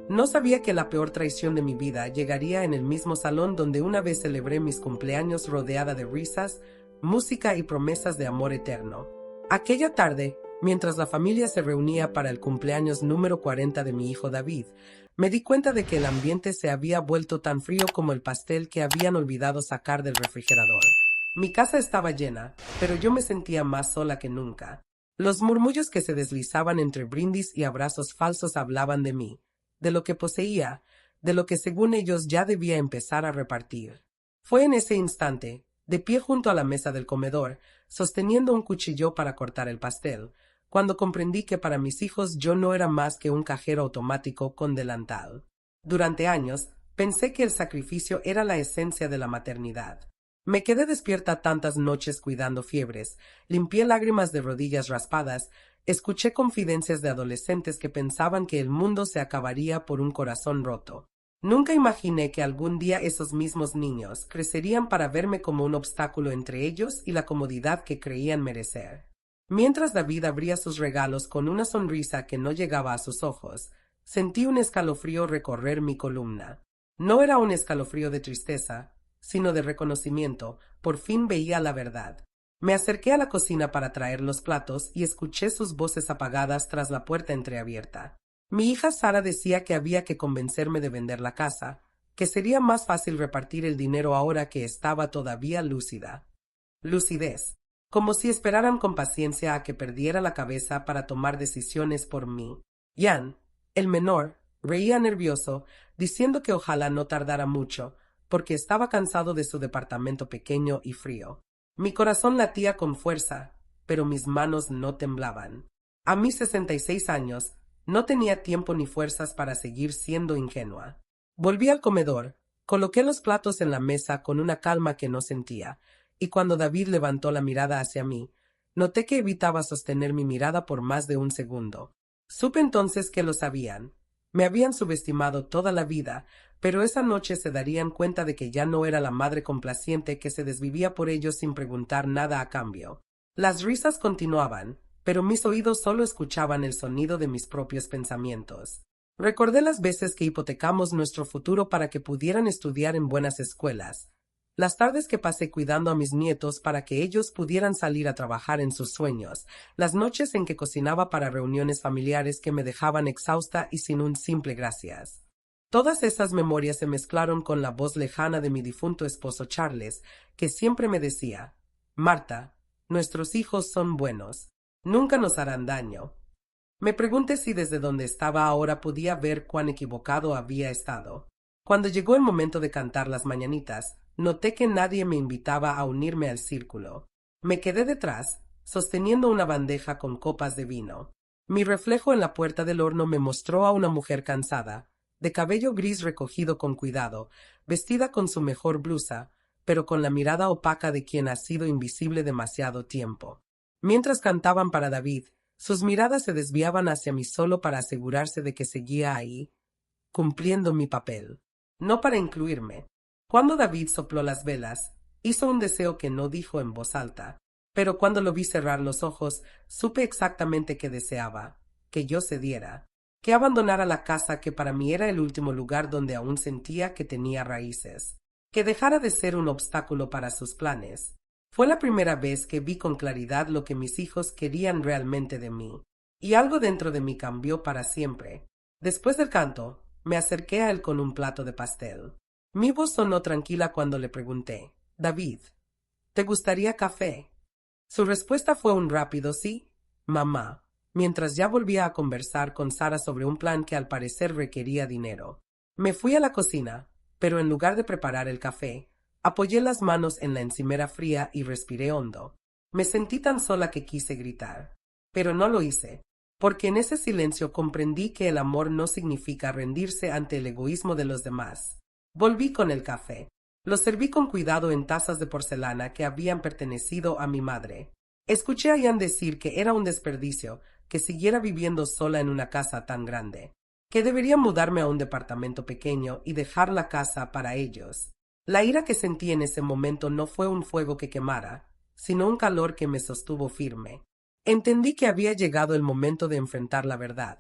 No sabía que la peor traición de mi vida llegaría en el mismo salón donde una vez celebré mis cumpleaños rodeada de risas, música y promesas de amor eterno. Aquella tarde, mientras la familia se reunía para el cumpleaños número 40 de mi hijo David, me di cuenta de que el ambiente se había vuelto tan frío como el pastel que habían olvidado sacar del refrigerador. Mi casa estaba llena, pero yo me sentía más sola que nunca. Los murmullos que se deslizaban entre brindis y abrazos falsos hablaban de mí, de lo que poseía, de lo que según ellos ya debía empezar a repartir. Fue en ese instante, de pie junto a la mesa del comedor, sosteniendo un cuchillo para cortar el pastel, cuando comprendí que para mis hijos yo no era más que un cajero automático con delantal. Durante años, pensé que el sacrificio era la esencia de la maternidad. Me quedé despierta tantas noches cuidando fiebres, limpié lágrimas de rodillas raspadas, escuché confidencias de adolescentes que pensaban que el mundo se acabaría por un corazón roto. Nunca imaginé que algún día esos mismos niños crecerían para verme como un obstáculo entre ellos y la comodidad que creían merecer. Mientras David abría sus regalos con una sonrisa que no llegaba a sus ojos, sentí un escalofrío recorrer mi columna. No era un escalofrío de tristeza, sino de reconocimiento. Por fin veía la verdad. Me acerqué a la cocina para traer los platos y escuché sus voces apagadas tras la puerta entreabierta. Mi hija Sara decía que había que convencerme de vender la casa, que sería más fácil repartir el dinero ahora que estaba todavía lúcida. Lucidez. Como si esperaran con paciencia a que perdiera la cabeza para tomar decisiones por mí. Jan, el menor, reía nervioso, diciendo que ojalá no tardara mucho, porque estaba cansado de su departamento pequeño y frío. Mi corazón latía con fuerza, pero mis manos no temblaban. A mis 66 años, no tenía tiempo ni fuerzas para seguir siendo ingenua. Volví al comedor, coloqué los platos en la mesa con una calma que no sentía, y cuando David levantó la mirada hacia mí, noté que evitaba sostener mi mirada por más de un segundo. Supe entonces que lo sabían. Me habían subestimado toda la vida, pero esa noche se darían cuenta de que ya no era la madre complaciente que se desvivía por ellos sin preguntar nada a cambio. Las risas continuaban, pero mis oídos solo escuchaban el sonido de mis propios pensamientos. Recordé las veces que hipotecamos nuestro futuro para que pudieran estudiar en buenas escuelas, las tardes que pasé cuidando a mis nietos para que ellos pudieran salir a trabajar en sus sueños, las noches en que cocinaba para reuniones familiares que me dejaban exhausta y sin un simple gracias. Todas esas memorias se mezclaron con la voz lejana de mi difunto esposo Charles, que siempre me decía: Marta, nuestros hijos son buenos, nunca nos harán daño. Me pregunté si desde donde estaba ahora podía ver cuán equivocado había estado. Cuando llegó el momento de cantar las mañanitas, noté que nadie me invitaba a unirme al círculo. Me quedé detrás, sosteniendo una bandeja con copas de vino. Mi reflejo en la puerta del horno me mostró a una mujer cansada, de cabello gris recogido con cuidado, vestida con su mejor blusa, pero con la mirada opaca de quien ha sido invisible demasiado tiempo. Mientras cantaban para David, sus miradas se desviaban hacia mí solo para asegurarse de que seguía ahí, cumpliendo mi papel. No para incluirme. Cuando David sopló las velas, hizo un deseo que no dijo en voz alta, pero cuando lo vi cerrar los ojos, supe exactamente qué deseaba: que yo cediera, que abandonara la casa que para mí era el último lugar donde aún sentía que tenía raíces, que dejara de ser un obstáculo para sus planes. Fue la primera vez que vi con claridad lo que mis hijos querían realmente de mí, y algo dentro de mí cambió para siempre. Después del canto, me acerqué a él con un plato de pastel. Mi voz sonó tranquila cuando le pregunté: David, ¿te gustaría café? Su respuesta fue un rápido sí, mamá, mientras ya volvía a conversar con Sara sobre un plan que al parecer requería dinero. Me fui a la cocina, pero en lugar de preparar el café, apoyé las manos en la encimera fría y respiré hondo. Me sentí tan sola que quise gritar, pero no lo hice, porque en ese silencio comprendí que el amor no significa rendirse ante el egoísmo de los demás. Volví con el café. Lo serví con cuidado en tazas de porcelana que habían pertenecido a mi madre. Escuché a Jan decir que era un desperdicio que siguiera viviendo sola en una casa tan grande, que debería mudarme a un departamento pequeño y dejar la casa para ellos. La ira que sentí en ese momento no fue un fuego que quemara, sino un calor que me sostuvo firme. Entendí que había llegado el momento de enfrentar la verdad.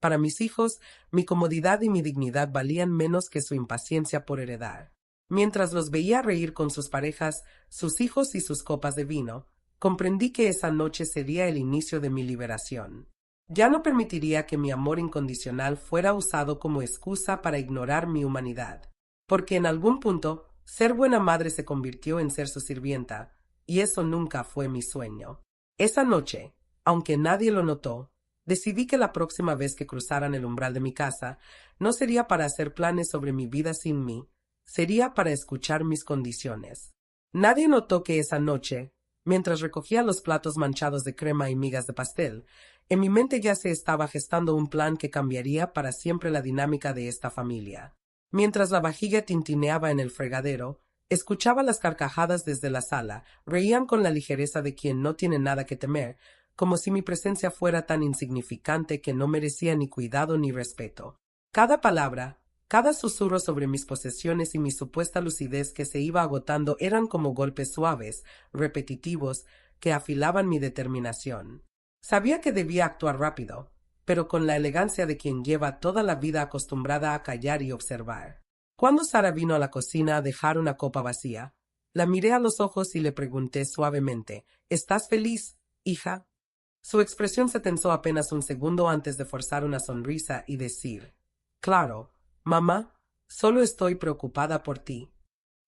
Para mis hijos, mi comodidad y mi dignidad valían menos que su impaciencia por heredar. Mientras los veía reír con sus parejas, sus hijos y sus copas de vino, comprendí que esa noche sería el inicio de mi liberación. Ya no permitiría que mi amor incondicional fuera usado como excusa para ignorar mi humanidad, porque en algún punto, ser buena madre se convirtió en ser su sirvienta, y eso nunca fue mi sueño. Esa noche, aunque nadie lo notó, decidí que la próxima vez que cruzaran el umbral de mi casa, no sería para hacer planes sobre mi vida sin mí, sería para escuchar mis condiciones. Nadie notó que esa noche, mientras recogía los platos manchados de crema y migas de pastel, en mi mente ya se estaba gestando un plan que cambiaría para siempre la dinámica de esta familia. Mientras la vajilla tintineaba en el fregadero, escuchaba las carcajadas desde la sala, reían con la ligereza de quien no tiene nada que temer, como si mi presencia fuera tan insignificante que no merecía ni cuidado ni respeto. Cada palabra, cada susurro sobre mis posesiones y mi supuesta lucidez que se iba agotando eran como golpes suaves, repetitivos, que afilaban mi determinación. Sabía que debía actuar rápido, pero con la elegancia de quien lleva toda la vida acostumbrada a callar y observar. Cuando Sara vino a la cocina a dejar una copa vacía, la miré a los ojos y le pregunté suavemente, ¿estás feliz, hija? Su expresión se tensó apenas un segundo antes de forzar una sonrisa y decir, «Claro, mamá, solo estoy preocupada por ti».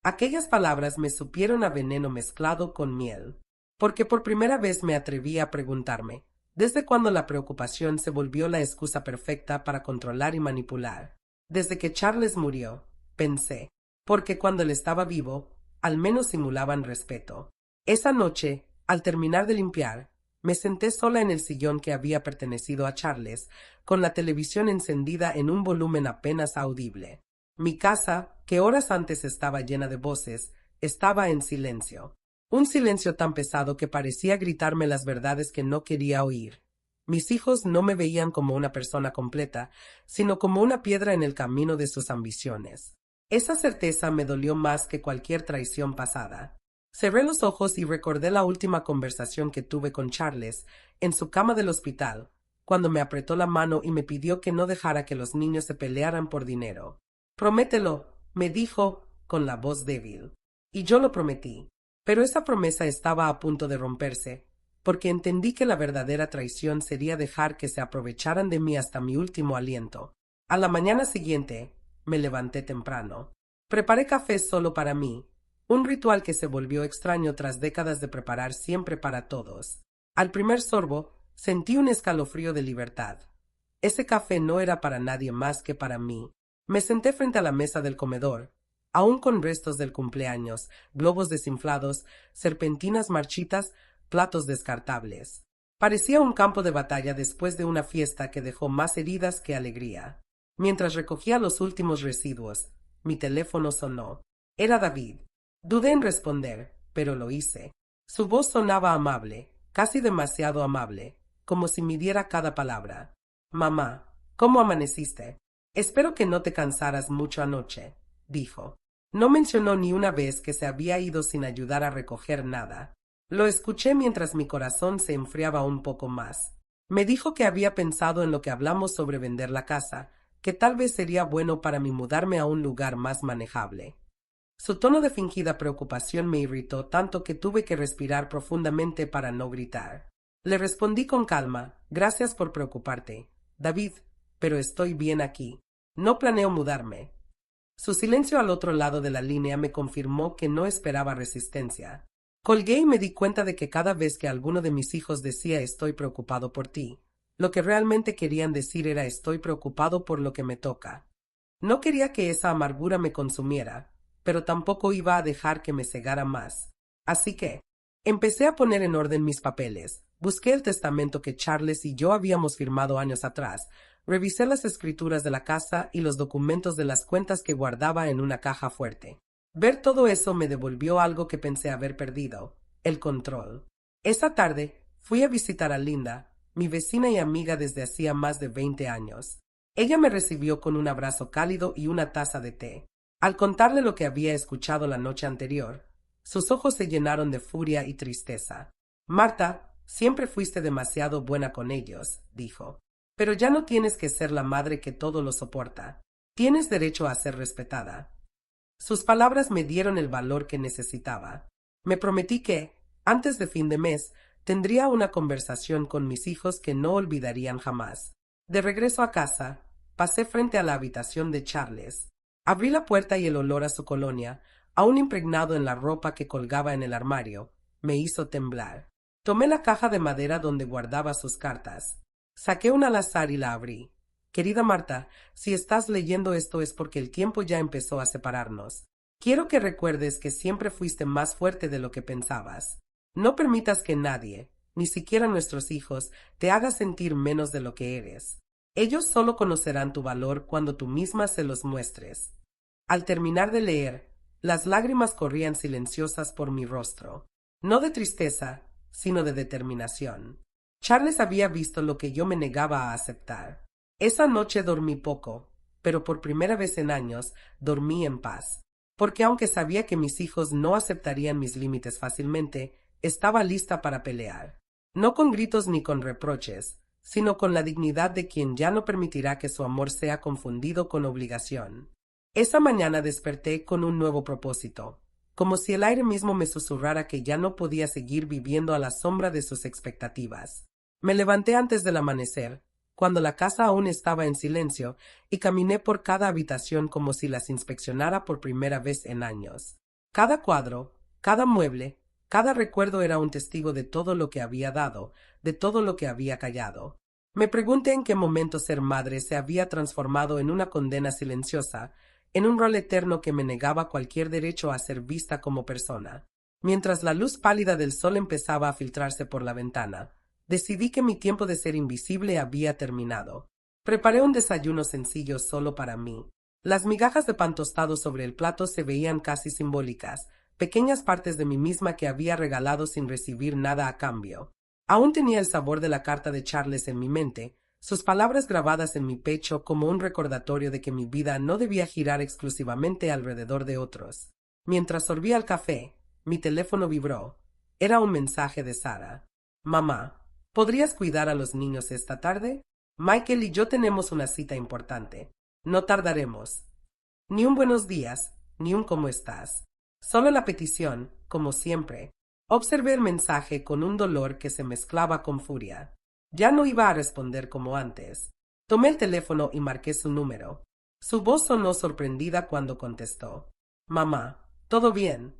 Aquellas palabras me supieron a veneno mezclado con miel, porque por primera vez me atreví a preguntarme, ¿desde cuándo la preocupación se volvió la excusa perfecta para controlar y manipular? Desde que Charles murió, pensé, porque cuando él estaba vivo, al menos simulaban respeto. Esa noche, al terminar de limpiar, me senté sola en el sillón que había pertenecido a Charles, con la televisión encendida en un volumen apenas audible. Mi casa, que horas antes estaba llena de voces, estaba en silencio. Un silencio tan pesado que parecía gritarme las verdades que no quería oír. Mis hijos no me veían como una persona completa, sino como una piedra en el camino de sus ambiciones. Esa certeza me dolió más que cualquier traición pasada. Cerré los ojos y recordé la última conversación que tuve con Charles en su cama del hospital, cuando me apretó la mano y me pidió que no dejara que los niños se pelearan por dinero. «Promételo», me dijo con la voz débil. Y yo lo prometí. Pero esa promesa estaba a punto de romperse, porque entendí que la verdadera traición sería dejar que se aprovecharan de mí hasta mi último aliento. A la mañana siguiente, me levanté temprano. Preparé café solo para mí, un ritual que se volvió extraño tras décadas de preparar siempre para todos. Al primer sorbo, sentí un escalofrío de libertad. Ese café no era para nadie más que para mí. Me senté frente a la mesa del comedor, aún con restos del cumpleaños, globos desinflados, serpentinas marchitas, platos descartables. Parecía un campo de batalla después de una fiesta que dejó más heridas que alegría. Mientras recogía los últimos residuos, mi teléfono sonó. Era David. Dudé en responder, pero lo hice. Su voz sonaba amable, casi demasiado amable, como si midiera cada palabra. «Mamá, ¿cómo amaneciste? Espero que no te cansaras mucho anoche», dijo. No mencionó ni una vez que se había ido sin ayudar a recoger nada. Lo escuché mientras mi corazón se enfriaba un poco más. Me dijo que había pensado en lo que hablamos sobre vender la casa, que tal vez sería bueno para mí mudarme a un lugar más manejable. Su tono de fingida preocupación me irritó tanto que tuve que respirar profundamente para no gritar. Le respondí con calma, «Gracias por preocuparte, David, pero estoy bien aquí. No planeo mudarme». Su silencio al otro lado de la línea me confirmó que no esperaba resistencia. Colgué y me di cuenta de que cada vez que alguno de mis hijos decía «estoy preocupado por ti», lo que realmente querían decir era «estoy preocupado por lo que me toca». No quería que esa amargura me consumiera, pero tampoco iba a dejar que me cegara más. Así que empecé a poner en orden mis papeles. Busqué el testamento que Charles y yo habíamos firmado años atrás. Revisé las escrituras de la casa y los documentos de las cuentas que guardaba en una caja fuerte. Ver todo eso me devolvió algo que pensé haber perdido: el control. Esa tarde fui a visitar a Linda, mi vecina y amiga desde hacía más de 20 años. Ella me recibió con un abrazo cálido y una taza de té. Al contarle lo que había escuchado la noche anterior, sus ojos se llenaron de furia y tristeza. «Marta, siempre fuiste demasiado buena con ellos», dijo. Pero ya no tienes que ser la madre que todo lo soporta. Tienes derecho a ser respetada. Sus palabras me dieron el valor que necesitaba. Me prometí que, antes de fin de mes, tendría una conversación con mis hijos que no olvidarían jamás. De regreso a casa, pasé frente a la habitación de Charles. Abrí la puerta y el olor a su colonia, aún impregnado en la ropa que colgaba en el armario, me hizo temblar. Tomé la caja de madera donde guardaba sus cartas. Saqué una al azar y la abrí. Querida Marta, si estás leyendo esto es porque el tiempo ya empezó a separarnos. Quiero que recuerdes que siempre fuiste más fuerte de lo que pensabas. No permitas que nadie, ni siquiera nuestros hijos, te haga sentir menos de lo que eres. Ellos solo conocerán tu valor cuando tú misma se los muestres. Al terminar de leer, las lágrimas corrían silenciosas por mi rostro. No de tristeza, sino de determinación. Charles había visto lo que yo me negaba a aceptar. Esa noche dormí poco, pero por primera vez en años dormí en paz. Porque aunque sabía que mis hijos no aceptarían mis límites fácilmente, estaba lista para pelear. No con gritos ni con reproches, sino con la dignidad de quien ya no permitirá que su amor sea confundido con obligación. Esa mañana desperté con un nuevo propósito, como si el aire mismo me susurrara que ya no podía seguir viviendo a la sombra de sus expectativas. Me levanté antes del amanecer, cuando la casa aún estaba en silencio, y caminé por cada habitación como si las inspeccionara por primera vez en años. Cada cuadro, cada mueble, cada recuerdo era un testigo de todo lo que había dado, de todo lo que había callado. Me pregunté en qué momento ser madre se había transformado en una condena silenciosa, en un rol eterno que me negaba cualquier derecho a ser vista como persona. Mientras la luz pálida del sol empezaba a filtrarse por la ventana, decidí que mi tiempo de ser invisible había terminado. Preparé un desayuno sencillo solo para mí. Las migajas de pan tostado sobre el plato se veían casi simbólicas, pequeñas partes de mí misma que había regalado sin recibir nada a cambio. Aún tenía el sabor de la carta de Charles en mi mente, sus palabras grabadas en mi pecho como un recordatorio de que mi vida no debía girar exclusivamente alrededor de otros. Mientras sorbía el café, mi teléfono vibró. Era un mensaje de Sara. Mamá, ¿podrías cuidar a los niños esta tarde? Michael y yo tenemos una cita importante. No tardaremos. Ni un buenos días, ni un cómo estás. Solo la petición, como siempre. Observé el mensaje con un dolor que se mezclaba con furia. Ya no iba a responder como antes. Tomé el teléfono y marqué su número. Su voz sonó sorprendida cuando contestó. Mamá, ¿todo bien?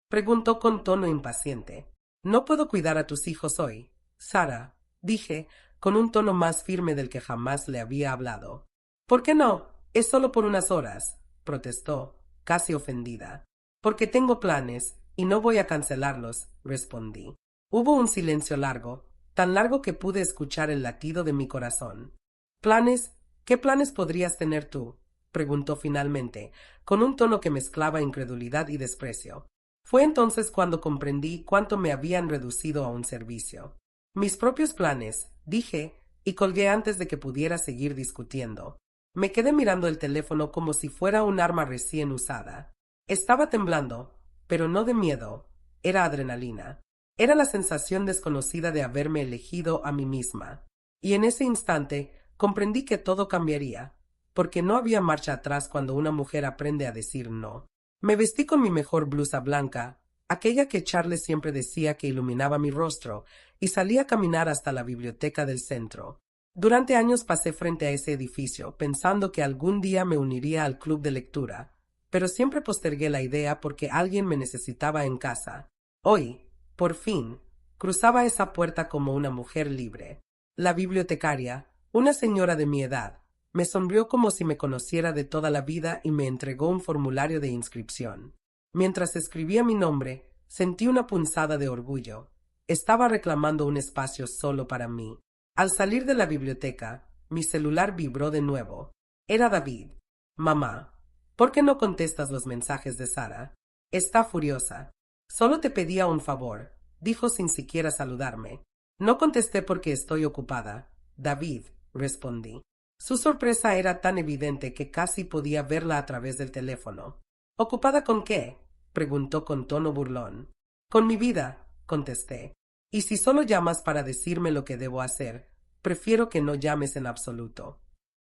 Preguntó con tono impaciente. No puedo cuidar a tus hijos hoy, Sara, dije, con un tono más firme del que jamás le había hablado. ¿Por qué no? Es solo por unas horas, protestó, casi ofendida. Porque tengo planes, y no voy a cancelarlos, respondí. Hubo un silencio largo, tan largo que pude escuchar el latido de mi corazón. ¿Planes? ¿Qué planes podrías tener tú? Preguntó finalmente, con un tono que mezclaba incredulidad y desprecio. Fue entonces cuando comprendí cuánto me habían reducido a un servicio. Mis propios planes, dije, y colgué antes de que pudiera seguir discutiendo. Me quedé mirando el teléfono como si fuera un arma recién usada. Estaba temblando, pero no de miedo, era adrenalina. Era la sensación desconocida de haberme elegido a mí misma. Y en ese instante comprendí que todo cambiaría, porque no había marcha atrás cuando una mujer aprende a decir no. Me vestí con mi mejor blusa blanca, aquella que Charles siempre decía que iluminaba mi rostro, y salí a caminar hasta la biblioteca del centro. Durante años pasé frente a ese edificio, pensando que algún día me uniría al club de lectura, pero siempre postergué la idea porque alguien me necesitaba en casa. Hoy, por fin, cruzaba esa puerta como una mujer libre. La bibliotecaria, una señora de mi edad, me sonrió como si me conociera de toda la vida y me entregó un formulario de inscripción. Mientras escribía mi nombre, sentí una punzada de orgullo. Estaba reclamando un espacio solo para mí. Al salir de la biblioteca, mi celular vibró de nuevo. Era David. Mamá, ¿por qué no contestas los mensajes de Sara? Está furiosa. Solo te pedía un favor, dijo sin siquiera saludarme. No contesté porque estoy ocupada. David, respondí. Su sorpresa era tan evidente que casi podía verla a través del teléfono. ¿Ocupada con qué? Preguntó con tono burlón. Con mi vida, contesté. Y si solo llamas para decirme lo que debo hacer, prefiero que no llames en absoluto.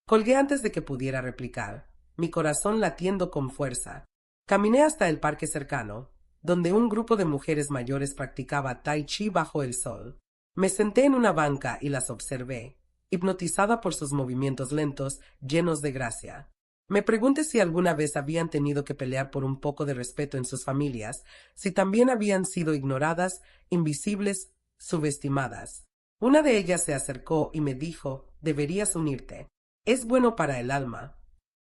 Colgué antes de que pudiera replicar, mi corazón latiendo con fuerza. Caminé hasta el parque cercano, donde un grupo de mujeres mayores practicaba tai chi bajo el sol. Me senté en una banca y las observé, hipnotizada por sus movimientos lentos, llenos de gracia. Me pregunté si alguna vez habían tenido que pelear por un poco de respeto en sus familias, si también habían sido ignoradas, invisibles, subestimadas. Una de ellas se acercó y me dijo, deberías unirte. Es bueno para el alma.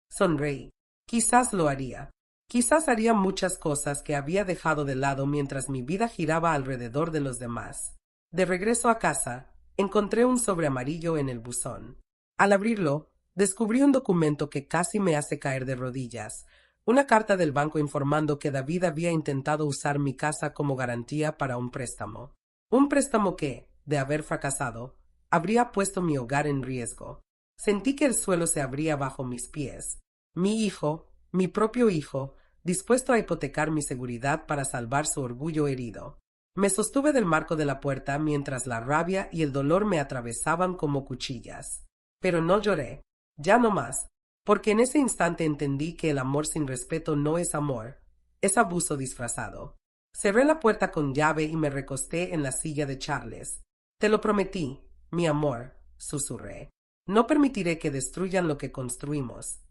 Sonreí. Quizás lo haría. Quizás haría muchas cosas que había dejado de lado mientras mi vida giraba alrededor de los demás. De regreso a casa, encontré un sobre amarillo en el buzón. Al abrirlo, descubrí un documento que casi me hace caer de rodillas. Una carta del banco informando que David había intentado usar mi casa como garantía para un préstamo. Un préstamo que, de haber fracasado, habría puesto mi hogar en riesgo. Sentí que el suelo se abría bajo mis pies. Mi hijo, mi propio hijo, dispuesto a hipotecar mi seguridad para salvar su orgullo herido. Me sostuve del marco de la puerta mientras la rabia y el dolor me atravesaban como cuchillas. Pero no lloré, ya no más, porque en ese instante entendí que el amor sin respeto no es amor, es abuso disfrazado. Cerré la puerta con llave y me recosté en la silla de Charles. Te lo prometí, mi amor, susurré. No permitiré que destruyan lo que construimos.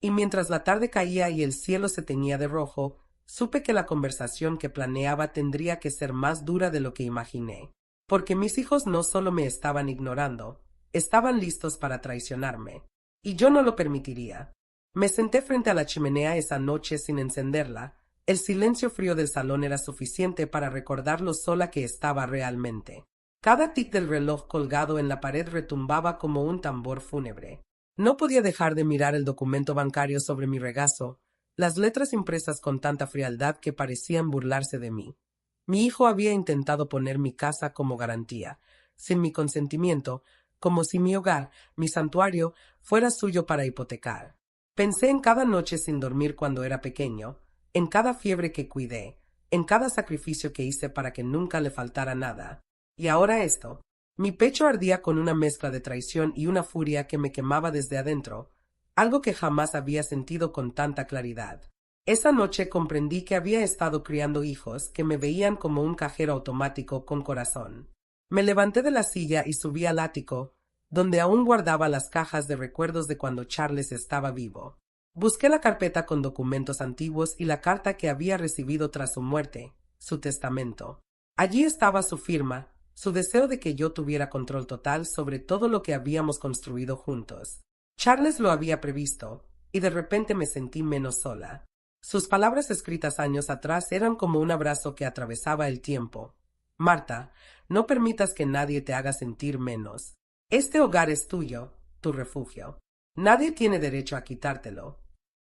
Y mientras la tarde caía y el cielo se teñía de rojo, supe que la conversación que planeaba tendría que ser más dura de lo que imaginé, porque mis hijos no solo me estaban ignorando, estaban listos para traicionarme, y yo no lo permitiría. Me senté frente a la chimenea esa noche sin encenderla. El silencio frío del salón era suficiente para recordar lo sola que estaba realmente. Cada tic del reloj colgado en la pared retumbaba como un tambor fúnebre. No podía dejar de mirar el documento bancario sobre mi regazo, las letras impresas con tanta frialdad que parecían burlarse de mí. Mi hijo había intentado poner mi casa como garantía, sin mi consentimiento, como si mi hogar, mi santuario, fuera suyo para hipotecar. Pensé en cada noche sin dormir cuando era pequeño, en cada fiebre que cuidé, en cada sacrificio que hice para que nunca le faltara nada. Y ahora esto. Mi pecho ardía con una mezcla de traición y una furia que me quemaba desde adentro, algo que jamás había sentido con tanta claridad. Esa noche comprendí que había estado criando hijos que me veían como un cajero automático con corazón. Me levanté de la silla y subí al ático, donde aún guardaba las cajas de recuerdos de cuando Charles estaba vivo. Busqué la carpeta con documentos antiguos y la carta que había recibido tras su muerte, su testamento. Allí estaba su firma, su deseo de que yo tuviera control total sobre todo lo que habíamos construido juntos. Charles lo había previsto, y de repente me sentí menos sola. Sus palabras escritas años atrás eran como un abrazo que atravesaba el tiempo. Marta, no permitas que nadie te haga sentir menos. Este hogar es tuyo, tu refugio. Nadie tiene derecho a quitártelo.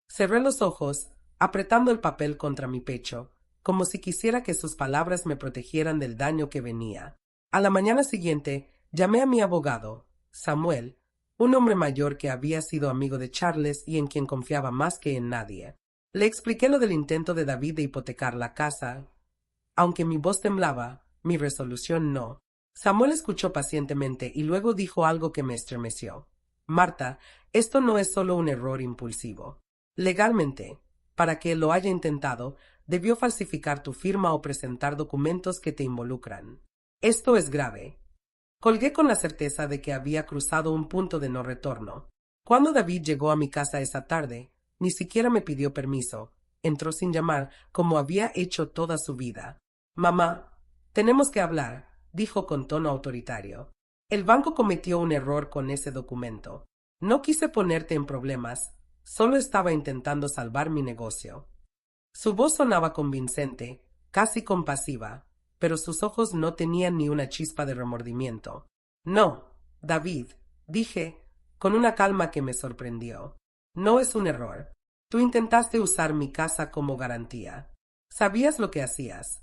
Cerré los ojos, apretando el papel contra mi pecho, como si quisiera que sus palabras me protegieran del daño que venía. A la mañana siguiente, llamé a mi abogado, Samuel, un hombre mayor que había sido amigo de Charles y en quien confiaba más que en nadie. Le expliqué lo del intento de David de hipotecar la casa. Aunque mi voz temblaba, mi resolución no. Samuel escuchó pacientemente y luego dijo algo que me estremeció. Marta, esto no es solo un error impulsivo. Legalmente, para que lo haya intentado, debió falsificar tu firma o presentar documentos que te involucran. Esto es grave. Colgué con la certeza de que había cruzado un punto de no retorno. Cuando David llegó a mi casa esa tarde, ni siquiera me pidió permiso. Entró sin llamar, como había hecho toda su vida. Mamá, tenemos que hablar, dijo con tono autoritario. El banco cometió un error con ese documento. No quise ponerte en problemas, solo estaba intentando salvar mi negocio. Su voz sonaba convincente, casi compasiva, pero sus ojos no tenían ni una chispa de remordimiento. No, David, dije, con una calma que me sorprendió. No es un error. Tú intentaste usar mi casa como garantía. Sabías lo que hacías.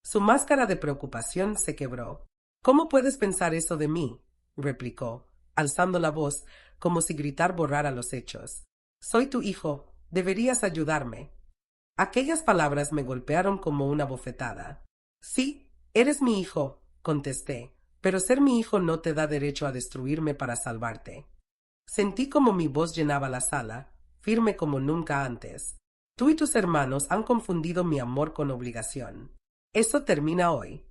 Su máscara de preocupación se quebró. ¿Cómo puedes pensar eso de mí?, replicó, alzando la voz, como si gritar borrara los hechos. Soy tu hijo, deberías ayudarme. Aquellas palabras me golpearon como una bofetada. Sí, eres mi hijo, contesté, pero ser mi hijo no te da derecho a destruirme para salvarte. Sentí como mi voz llenaba la sala, firme como nunca antes. Tú y tus hermanos han confundido mi amor con obligación. Eso termina hoy.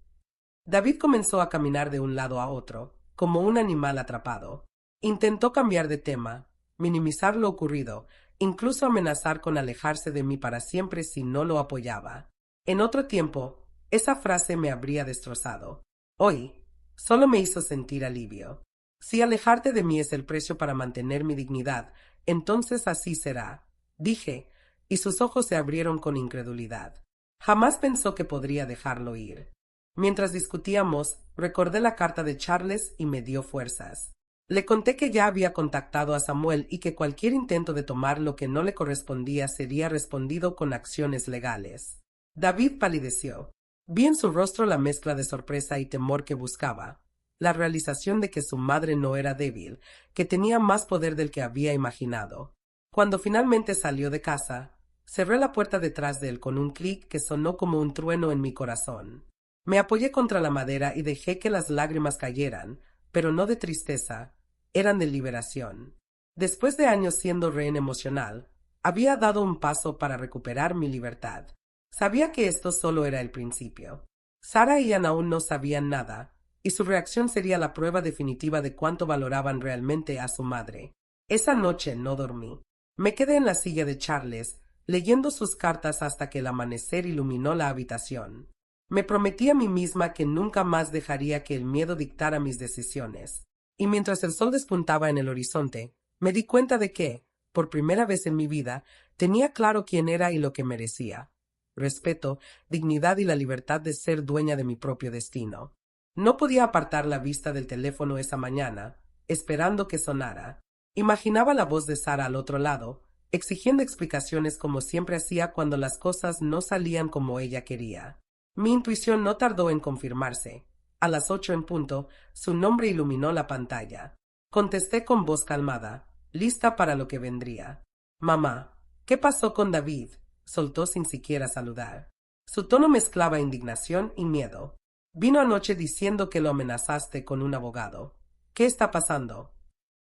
David comenzó a caminar de un lado a otro, como un animal atrapado. Intentó cambiar de tema, minimizar lo ocurrido, incluso amenazar con alejarse de mí para siempre si no lo apoyaba. En otro tiempo, esa frase me habría destrozado. Hoy, solo me hizo sentir alivio. Si alejarte de mí es el precio para mantener mi dignidad, entonces así será, dije, y sus ojos se abrieron con incredulidad. Jamás pensó que podría dejarlo ir. Mientras discutíamos, recordé la carta de Charles y me dio fuerzas. Le conté que ya había contactado a Samuel y que cualquier intento de tomar lo que no le correspondía sería respondido con acciones legales. David palideció. Vi en su rostro la mezcla de sorpresa y temor que buscaba. La realización de que su madre no era débil, que tenía más poder del que había imaginado. Cuando finalmente salió de casa, cerré la puerta detrás de él con un clic que sonó como un trueno en mi corazón. Me apoyé contra la madera y dejé que las lágrimas cayeran, pero no de tristeza, eran de liberación. Después de años siendo rehén emocional, había dado un paso para recuperar mi libertad. Sabía que esto solo era el principio. Sara y Ian aún no sabían nada, y su reacción sería la prueba definitiva de cuánto valoraban realmente a su madre. Esa noche no dormí. Me quedé en la silla de Charles, leyendo sus cartas hasta que el amanecer iluminó la habitación. Me prometí a mí misma que nunca más dejaría que el miedo dictara mis decisiones. Y mientras el sol despuntaba en el horizonte, me di cuenta de que, por primera vez en mi vida, tenía claro quién era y lo que merecía. Respeto, dignidad y la libertad de ser dueña de mi propio destino. No podía apartar la vista del teléfono esa mañana, esperando que sonara. Imaginaba la voz de Sara al otro lado, exigiendo explicaciones como siempre hacía cuando las cosas no salían como ella quería. Mi intuición no tardó en confirmarse. A las 8 en punto, su nombre iluminó la pantalla. Contesté con voz calmada, lista para lo que vendría. Mamá, ¿qué pasó con David? Soltó sin siquiera saludar. Su tono mezclaba indignación y miedo. Vino anoche diciendo que lo amenazaste con un abogado. ¿Qué está pasando?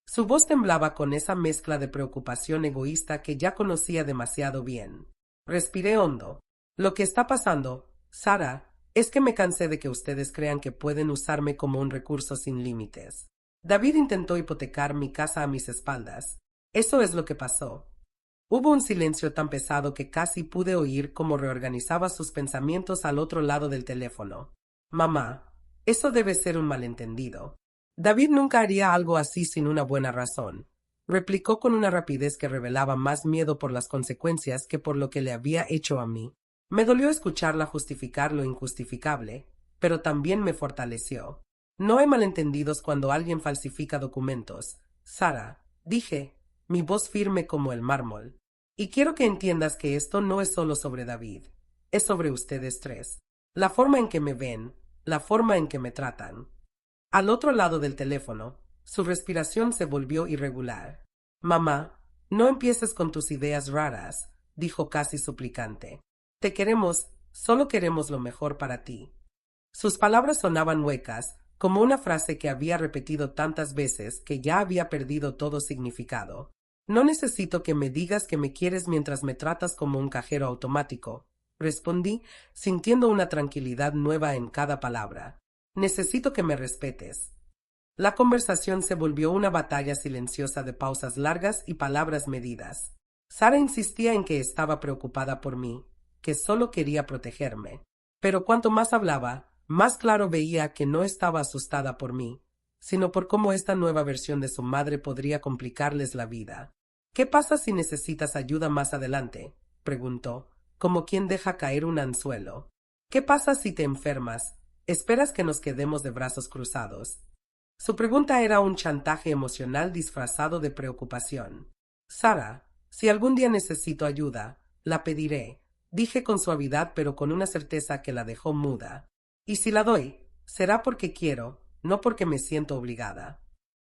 Su voz temblaba con esa mezcla de preocupación egoísta que ya conocía demasiado bien. Respiré hondo. Lo que está pasando, Sara, es que me cansé de que ustedes crean que pueden usarme como un recurso sin límites. David intentó hipotecar mi casa a mis espaldas. Eso es lo que pasó. Hubo un silencio tan pesado que casi pude oír cómo reorganizaba sus pensamientos al otro lado del teléfono. Mamá, eso debe ser un malentendido. David nunca haría algo así sin una buena razón, replicó con una rapidez que revelaba más miedo por las consecuencias que por lo que le había hecho a mí. Me dolió escucharla justificar lo injustificable, pero también me fortaleció. No hay malentendidos cuando alguien falsifica documentos. Sara, dije, mi voz firme como el mármol. Y quiero que entiendas que esto no es solo sobre David, es sobre ustedes tres. La forma en que me ven, la forma en que me tratan. Al otro lado del teléfono, su respiración se volvió irregular. Mamá, no empieces con tus ideas raras, dijo casi suplicante. Te queremos, solo queremos lo mejor para ti. Sus palabras sonaban huecas, como una frase que había repetido tantas veces que ya había perdido todo significado. No necesito que me digas que me quieres mientras me tratas como un cajero automático, respondí, sintiendo una tranquilidad nueva en cada palabra. Necesito que me respetes. La conversación se volvió una batalla silenciosa de pausas largas y palabras medidas. Sara insistía en que estaba preocupada por mí, que solo quería protegerme. Pero cuanto más hablaba, más claro veía que no estaba asustada por mí, sino por cómo esta nueva versión de su madre podría complicarles la vida. ¿Qué pasa si necesitas ayuda más adelante?, preguntó, como quien deja caer un anzuelo. ¿Qué pasa si te enfermas? ¿Esperas que nos quedemos de brazos cruzados? Su pregunta era un chantaje emocional disfrazado de preocupación. Sara, si algún día necesito ayuda, la pediré, dije con suavidad pero con una certeza que la dejó muda. Y si la doy, será porque quiero, no porque me siento obligada.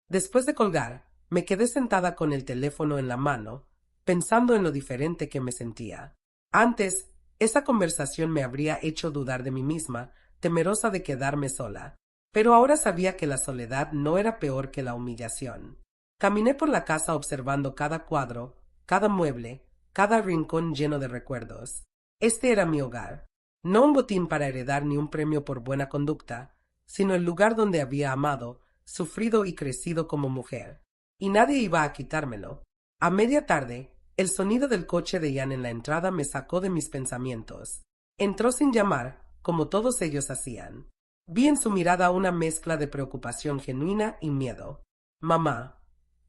Después de colgar, me quedé sentada con el teléfono en la mano, pensando en lo diferente que me sentía. Antes, esa conversación me habría hecho dudar de mí misma, temerosa de quedarme sola. Pero ahora sabía que la soledad no era peor que la humillación. Caminé por la casa observando cada cuadro, cada mueble, cada rincón lleno de recuerdos. Este era mi hogar. No un botín para heredar ni un premio por buena conducta, sino el lugar donde había amado, sufrido y crecido como mujer. Y nadie iba a quitármelo. A media tarde, el sonido del coche de Ian en la entrada me sacó de mis pensamientos. Entró sin llamar, como todos ellos hacían. Vi en su mirada una mezcla de preocupación genuina y miedo. «Mamá».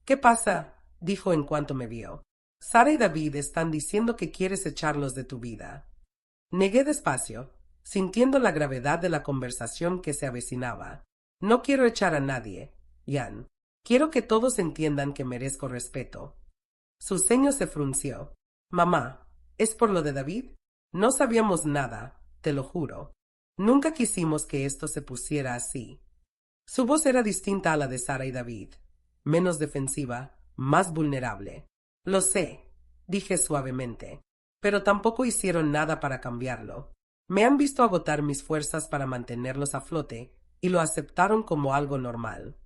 «¿Qué pasa?», dijo en cuanto me vio. «Sara y David están diciendo que quieres echarlos de tu vida». Negué despacio, sintiendo la gravedad de la conversación que se avecinaba. «No quiero echar a nadie, Ian. Quiero que todos entiendan que merezco respeto». Su ceño se frunció. «Mamá, ¿es por lo de David? No sabíamos nada, te lo juro. Nunca quisimos que esto se pusiera así». Su voz era distinta a la de Sara y David, menos defensiva, más vulnerable. «Lo sé», dije suavemente, «pero tampoco hicieron nada para cambiarlo. Me han visto agotar mis fuerzas para mantenerlos a flote y lo aceptaron como algo normal».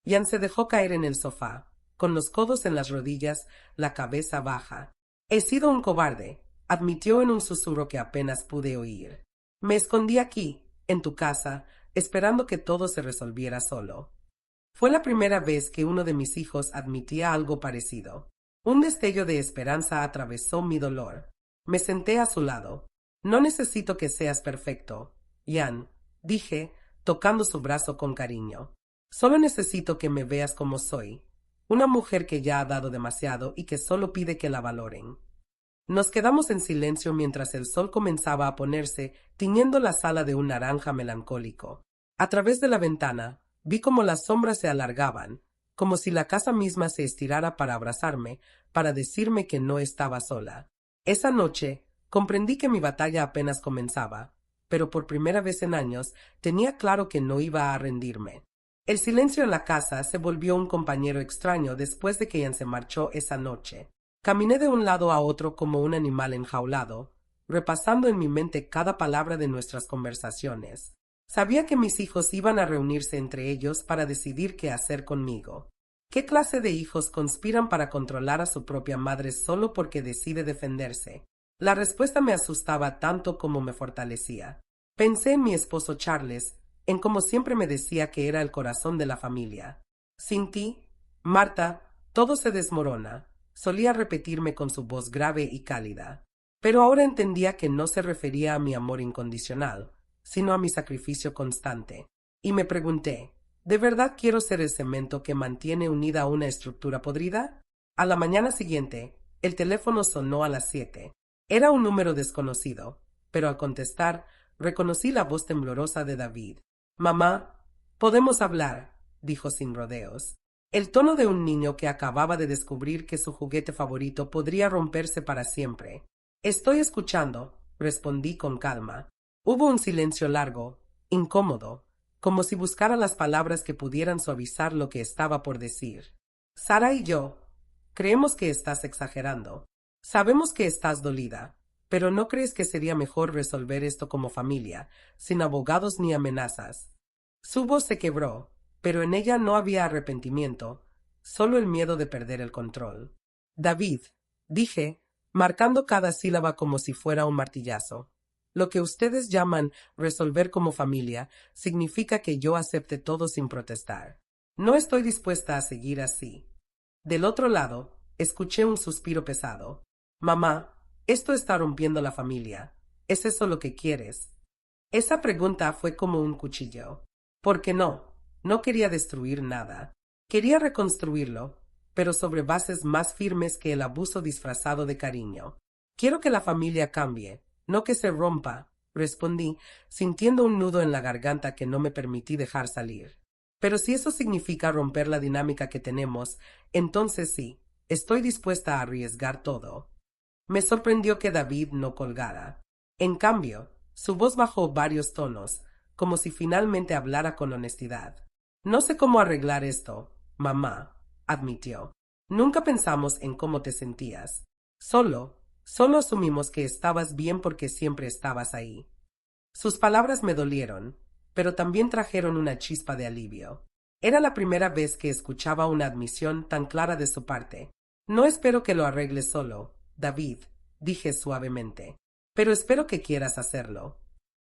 Ian se dejó caer en el sofá, con los codos en las rodillas, la cabeza baja. «He sido un cobarde», admitió en un susurro que apenas pude oír. «Me escondí aquí, en tu casa, esperando que todo se resolviera solo». Fue la primera vez que uno de mis hijos admitía algo parecido. Un destello de esperanza atravesó mi dolor. Me senté a su lado. «No necesito que seas perfecto, Ian», dije, tocando su brazo con cariño. «Solo necesito que me veas como soy, una mujer que ya ha dado demasiado y que solo pide que la valoren». Nos quedamos en silencio mientras el sol comenzaba a ponerse, tiñendo la sala de un naranja melancólico. A través de la ventana, vi cómo las sombras se alargaban, como si la casa misma se estirara para abrazarme, para decirme que no estaba sola. Esa noche, comprendí que mi batalla apenas comenzaba, pero por primera vez en años tenía claro que no iba a rendirme. El silencio en la casa se volvió un compañero extraño después de que Ian se marchó esa noche. Caminé de un lado a otro como un animal enjaulado, repasando en mi mente cada palabra de nuestras conversaciones. Sabía que mis hijos iban a reunirse entre ellos para decidir qué hacer conmigo. ¿Qué clase de hijos conspiran para controlar a su propia madre solo porque decide defenderse? La respuesta me asustaba tanto como me fortalecía. Pensé en mi esposo Charles, en cómo siempre me decía que era el corazón de la familia. «Sin ti, Marta, todo se desmorona», solía repetirme con su voz grave y cálida. Pero ahora entendía que no se refería a mi amor incondicional, sino a mi sacrificio constante. Y me pregunté, ¿de verdad quiero ser el cemento que mantiene unida a una estructura podrida? A la mañana siguiente, el teléfono sonó a las 7. Era un número desconocido, pero al contestar, reconocí la voz temblorosa de David. «Mamá, podemos hablar», dijo sin rodeos. El tono de un niño que acababa de descubrir que su juguete favorito podría romperse para siempre. «Estoy escuchando», respondí con calma. Hubo un silencio largo, incómodo, como si buscara las palabras que pudieran suavizar lo que estaba por decir. «Sara y yo creemos que estás exagerando. Sabemos que estás dolida, pero ¿no crees que sería mejor resolver esto como familia, sin abogados ni amenazas?» Su voz se quebró, pero en ella no había arrepentimiento, solo el miedo de perder el control. «David», dije, marcando cada sílaba como si fuera un martillazo, «lo que ustedes llaman resolver como familia significa que yo acepte todo sin protestar. No estoy dispuesta a seguir así». Del otro lado, escuché un suspiro pesado. «Mamá, esto está rompiendo la familia. ¿Es eso lo que quieres?» Esa pregunta fue como un cuchillo. «¿Por qué no?» No quería destruir nada. Quería reconstruirlo, pero sobre bases más firmes que el abuso disfrazado de cariño. «Quiero que la familia cambie, no que se rompa», respondí, sintiendo un nudo en la garganta que no me permití dejar salir. «Pero si eso significa romper la dinámica que tenemos, entonces sí, estoy dispuesta a arriesgar todo». Me sorprendió que David no colgara. En cambio, su voz bajó varios tonos, como si finalmente hablara con honestidad. «No sé cómo arreglar esto, mamá», admitió. «Nunca pensamos en cómo te sentías. Solo asumimos que estabas bien porque siempre estabas ahí». Sus palabras me dolieron, pero también trajeron una chispa de alivio. Era la primera vez que escuchaba una admisión tan clara de su parte. No espero que lo arregles solo, David, dije suavemente, pero espero que quieras hacerlo.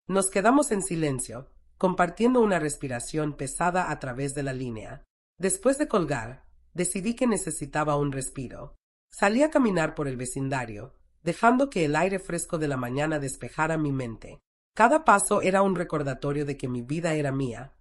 Nos quedamos en silencio, compartiendo una respiración pesada a través de la línea. Después de colgar, decidí que necesitaba un respiro. Salí a caminar por el vecindario, dejando que el aire fresco de la mañana despejara mi mente. Cada paso era un recordatorio de que mi vida era mía,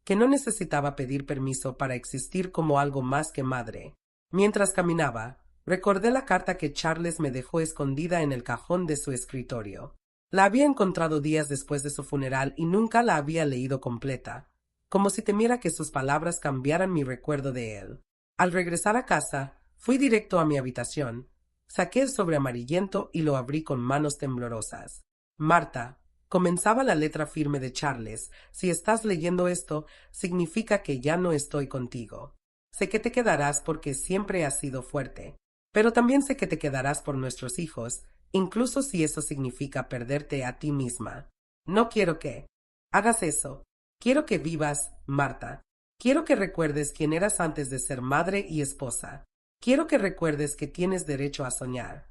que no necesitaba pedir permiso para existir como algo más que madre. Mientras caminaba, recordé la carta que Charles me dejó escondida en el cajón de su escritorio. La había encontrado días después de su funeral y nunca la había leído completa, como si temiera que sus palabras cambiaran mi recuerdo de él. Al regresar a casa, fui directo a mi habitación, saqué el sobre amarillento y lo abrí con manos temblorosas. Marta, comenzaba la letra firme de Charles, si estás leyendo esto, significa que ya no estoy contigo. Sé que te quedarás porque siempre has sido fuerte, pero también sé que te quedarás por nuestros hijos, incluso si eso significa perderte a ti misma. No quiero que hagas eso. Quiero que vivas, Marta. Quiero que recuerdes quién eras antes de ser madre y esposa. Quiero que recuerdes que tienes derecho a soñar.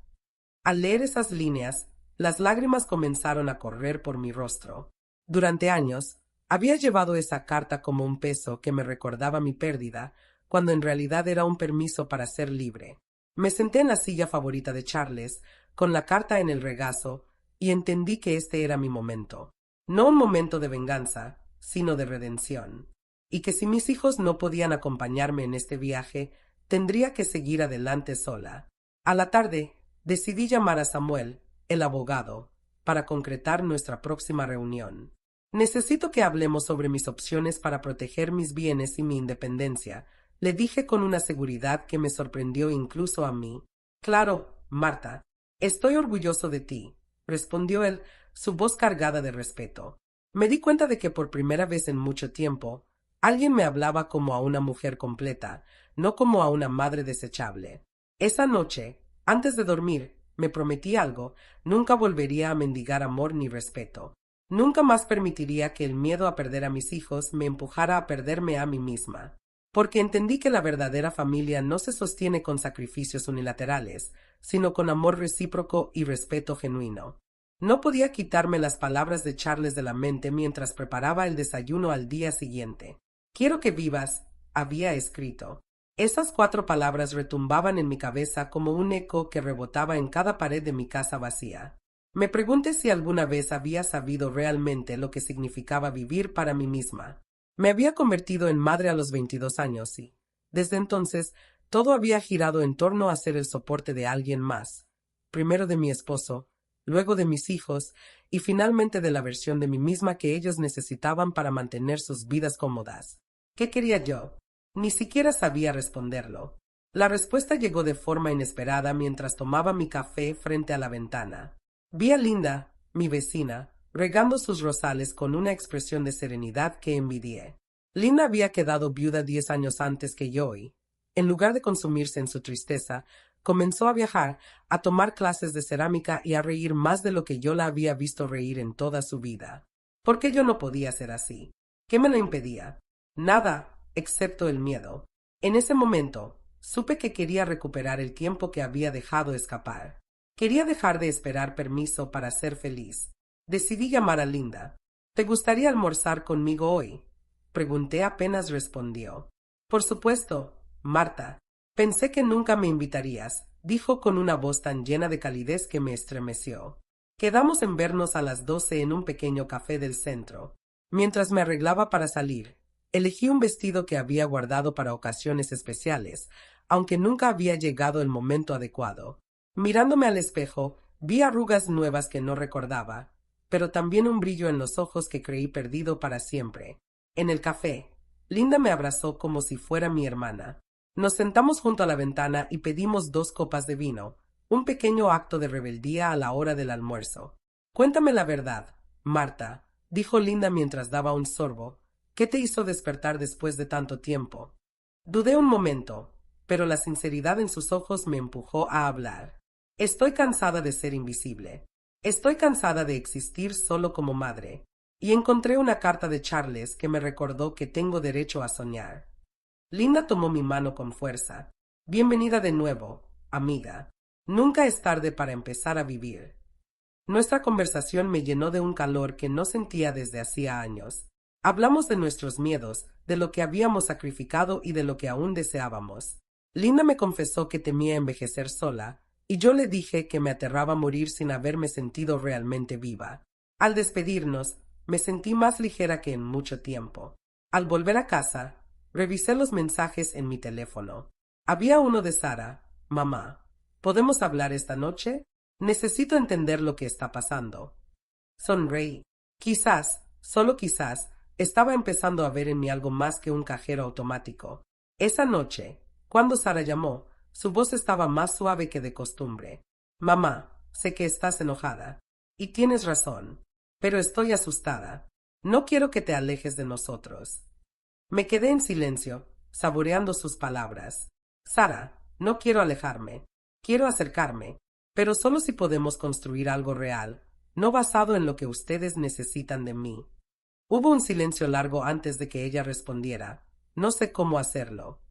Al leer esas líneas, las lágrimas comenzaron a correr por mi rostro. Durante años, había llevado esa carta como un peso que me recordaba mi pérdida, cuando en realidad era un permiso para ser libre. Me senté en la silla favorita de Charles, con la carta en el regazo, y entendí que este era mi momento. No un momento de venganza, sino de redención. Y que si mis hijos no podían acompañarme en este viaje, tendría que seguir adelante sola. A la tarde, decidí llamar a Samuel, el abogado, para concretar nuestra próxima reunión. Necesito que hablemos sobre mis opciones para proteger mis bienes y mi independencia, le dije con una seguridad que me sorprendió incluso a mí. Claro, Marta, estoy orgulloso de ti, respondió él, su voz cargada de respeto. Me di cuenta de que por primera vez en mucho tiempo, alguien me hablaba como a una mujer completa, no como a una madre desechable. Esa noche, antes de dormir, me prometí algo: nunca volvería a mendigar amor ni respeto. Nunca más permitiría que el miedo a perder a mis hijos me empujara a perderme a mí misma. Porque entendí que la verdadera familia no se sostiene con sacrificios unilaterales, sino con amor recíproco y respeto genuino. No podía quitarme las palabras de Charles de la mente mientras preparaba el desayuno al día siguiente. Quiero que vivas, había escrito. Esas 4 palabras retumbaban en mi cabeza como un eco que rebotaba en cada pared de mi casa vacía. Me pregunté si alguna vez había sabido realmente lo que significaba vivir para mí misma. Me había convertido en madre a los 22 años y, desde entonces, todo había girado en torno a ser el soporte de alguien más. Primero de mi esposo, luego de mis hijos y finalmente de la versión de mí misma que ellos necesitaban para mantener sus vidas cómodas. ¿Qué quería yo? Ni siquiera sabía responderlo. La respuesta llegó de forma inesperada mientras tomaba mi café frente a la ventana. Vi a Linda, mi vecina, regando sus rosales con una expresión de serenidad que envidié. Linda había quedado viuda 10 años antes que yo y, en lugar de consumirse en su tristeza, comenzó a viajar, a tomar clases de cerámica y a reír más de lo que yo la había visto reír en toda su vida. ¿Por qué yo no podía ser así? ¿Qué me lo impedía? Nada, excepto el miedo. En ese momento, supe que quería recuperar el tiempo que había dejado escapar. Quería dejar de esperar permiso para ser feliz. Decidí llamar a Linda. ¿Te gustaría almorzar conmigo hoy?, pregunté apenas respondió. Por supuesto, Marta. Pensé que nunca me invitarías, dijo con una voz tan llena de calidez que me estremeció. Quedamos en vernos a las 12 en un pequeño café del centro. Mientras me arreglaba para salir, elegí un vestido que había guardado para ocasiones especiales, aunque nunca había llegado el momento adecuado. Mirándome al espejo, vi arrugas nuevas que no recordaba, pero también un brillo en los ojos que creí perdido para siempre. En el café, Linda me abrazó como si fuera mi hermana. Nos sentamos junto a la ventana y pedimos 2 copas de vino, un pequeño acto de rebeldía a la hora del almuerzo. Cuéntame la verdad, Marta, dijo Linda mientras daba un sorbo. ¿Qué te hizo despertar después de tanto tiempo? Dudé un momento, pero la sinceridad en sus ojos me empujó a hablar. Estoy cansada de ser invisible. Estoy cansada de existir solo como madre. y encontré una carta de Charles que me recordó que tengo derecho a soñar. Linda tomó mi mano con fuerza. Bienvenida de nuevo, amiga. Nunca es tarde para empezar a vivir. Nuestra conversación me llenó de un calor que no sentía desde hacía años. Hablamos de nuestros miedos, de lo que habíamos sacrificado y de lo que aún deseábamos. Linda me confesó que temía envejecer sola, y yo le dije que me aterraba morir sin haberme sentido realmente viva. Al despedirnos, me sentí más ligera que en mucho tiempo. Al volver a casa, revisé los mensajes en mi teléfono. Había uno de Sara: mamá, ¿podemos hablar esta noche? Necesito entender lo que está pasando. Sonreí. Quizás, solo quizás, estaba empezando a ver en mí algo más que un cajero automático. Esa noche, cuando Sara llamó, su voz estaba más suave que de costumbre. Mamá, sé que estás enojada. Y tienes razón. Pero estoy asustada. No quiero que te alejes de nosotros. Me quedé en silencio, saboreando sus palabras. Sara, no quiero alejarme. Quiero acercarme. Pero solo si podemos construir algo real, no basado en lo que ustedes necesitan de mí. Hubo un silencio largo antes de que ella respondiera. No sé cómo hacerlo.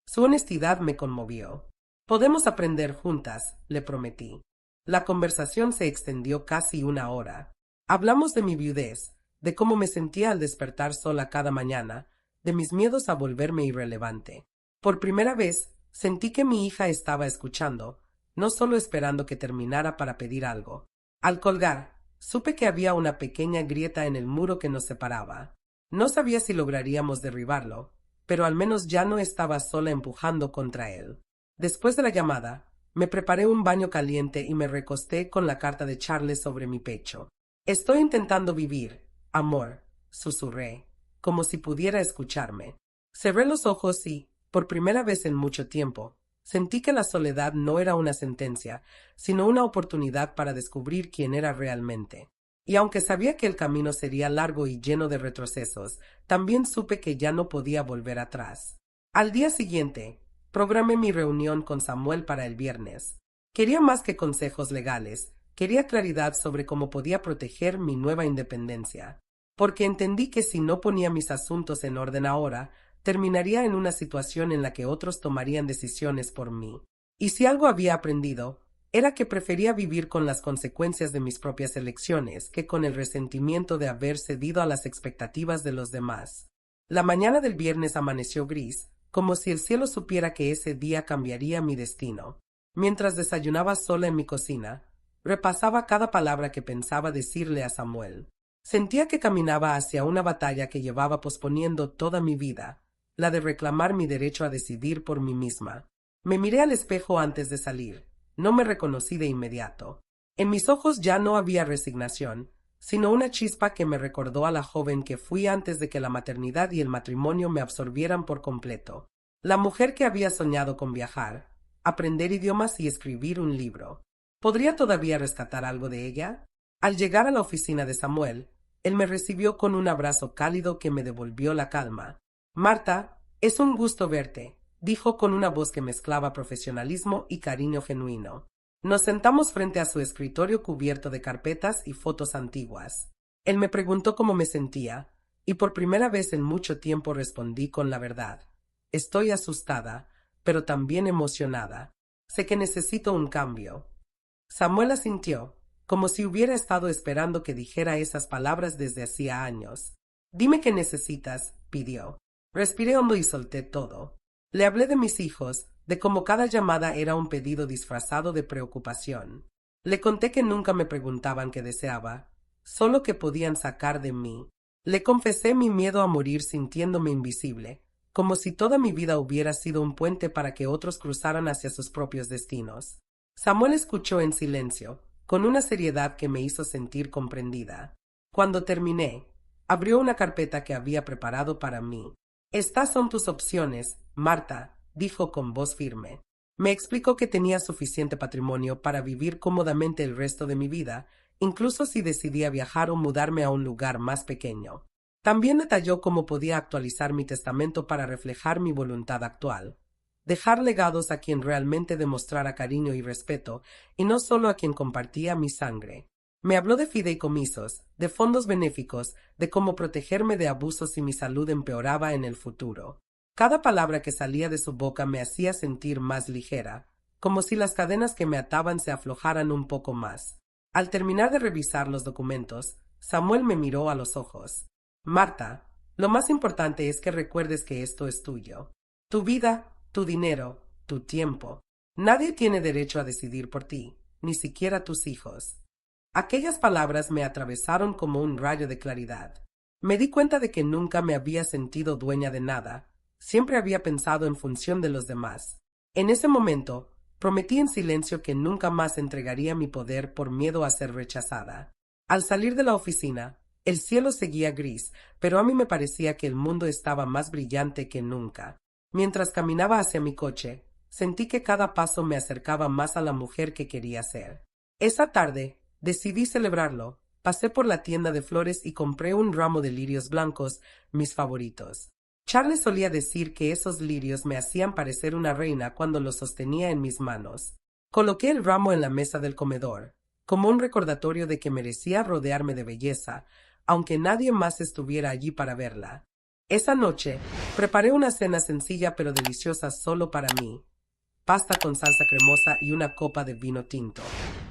Su honestidad me conmovió. Podemos aprender juntas, le prometí. La conversación se extendió casi una hora. Hablamos de mi viudez, de cómo me sentía al despertar sola cada mañana, de mis miedos a volverme irrelevante. Por primera vez, sentí que mi hija estaba escuchando, no solo esperando que terminara para pedir algo. Al colgar, supe que había una pequeña grieta en el muro que nos separaba. No sabía si lograríamos derribarlo, pero al menos ya no estaba sola empujando contra él. Después de la llamada, me preparé un baño caliente y me recosté con la carta de Charles sobre mi pecho. Estoy intentando vivir, amor, susurré, como si pudiera escucharme. Cerré los ojos y, por primera vez en mucho tiempo, sentí que la soledad no era una sentencia, sino una oportunidad para descubrir quién era realmente. Y aunque sabía que el camino sería largo y lleno de retrocesos, también supe que ya no podía volver atrás. Al día siguiente, programé mi reunión con Samuel para el viernes. Quería más que consejos legales, quería claridad sobre cómo podía proteger mi nueva independencia. Porque entendí que si no ponía mis asuntos en orden ahora, terminaría en una situación en la que otros tomarían decisiones por mí. Y si algo había aprendido, era que prefería vivir con las consecuencias de mis propias elecciones que con el resentimiento de haber cedido a las expectativas de los demás. La mañana del viernes amaneció gris, como si el cielo supiera que ese día cambiaría mi destino. Mientras desayunaba sola en mi cocina, repasaba cada palabra que pensaba decirle a Samuel. Sentía que caminaba hacia una batalla que llevaba posponiendo toda mi vida, la de reclamar mi derecho a decidir por mí misma. Me miré al espejo antes de salir. No me reconocí de inmediato. En mis ojos ya no había resignación, sino una chispa que me recordó a la joven que fui antes de que la maternidad y el matrimonio me absorbieran por completo. La mujer que había soñado con viajar, aprender idiomas y escribir un libro. ¿Podría todavía rescatar algo de ella? Al llegar a la oficina de Samuel, él me recibió con un abrazo cálido que me devolvió la calma. Marta, es un gusto verte, dijo con una voz que mezclaba profesionalismo y cariño genuino. Nos sentamos frente a su escritorio cubierto de carpetas y fotos antiguas. Él me preguntó cómo me sentía, y por primera vez en mucho tiempo respondí con la verdad. Estoy asustada, pero también emocionada. Sé que necesito un cambio. Samuel asintió, como si hubiera estado esperando que dijera esas palabras desde hacía años. Dime qué necesitas, pidió. Respiré hondo y solté todo. Le hablé de mis hijos, de cómo cada llamada era un pedido disfrazado de preocupación. Le conté que nunca me preguntaban qué deseaba, solo que podían sacar de mí. Le confesé mi miedo a morir sintiéndome invisible, como si toda mi vida hubiera sido un puente para que otros cruzaran hacia sus propios destinos. Samuel escuchó en silencio, con una seriedad que me hizo sentir comprendida. Cuando terminé, abrió una carpeta que había preparado para mí. Estas son tus opciones, Marta, dijo con voz firme. Me explicó que tenía suficiente patrimonio para vivir cómodamente el resto de mi vida, incluso si decidía viajar o mudarme a un lugar más pequeño. También detalló cómo podía actualizar mi testamento para reflejar mi voluntad actual. Dejar legados a quien realmente demostrara cariño y respeto, y no solo a quien compartía mi sangre. Me habló de fideicomisos, de fondos benéficos, de cómo protegerme de abusos si mi salud empeoraba en el futuro. Cada palabra que salía de su boca me hacía sentir más ligera, como si las cadenas que me ataban se aflojaran un poco más. Al terminar de revisar los documentos, Samuel me miró a los ojos. Marta, lo más importante es que recuerdes que esto es tuyo. Tu vida, tu dinero, tu tiempo. Nadie tiene derecho a decidir por ti, ni siquiera tus hijos. Aquellas palabras me atravesaron como un rayo de claridad. Me di cuenta de que nunca me había sentido dueña de nada. Siempre había pensado en función de los demás. En ese momento, prometí en silencio que nunca más entregaría mi poder por miedo a ser rechazada. Al salir de la oficina, el cielo seguía gris, pero a mí me parecía que el mundo estaba más brillante que nunca. Mientras caminaba hacia mi coche, sentí que cada paso me acercaba más a la mujer que quería ser. Esa tarde, decidí celebrarlo. Pasé por la tienda de flores y compré un ramo de lirios blancos, mis favoritos. Charles solía decir que esos lirios me hacían parecer una reina cuando los sostenía en mis manos. Coloqué el ramo en la mesa del comedor, como un recordatorio de que merecía rodearme de belleza, aunque nadie más estuviera allí para verla. Esa noche, preparé una cena sencilla pero deliciosa solo para mí. Pasta con salsa cremosa y una copa de vino tinto.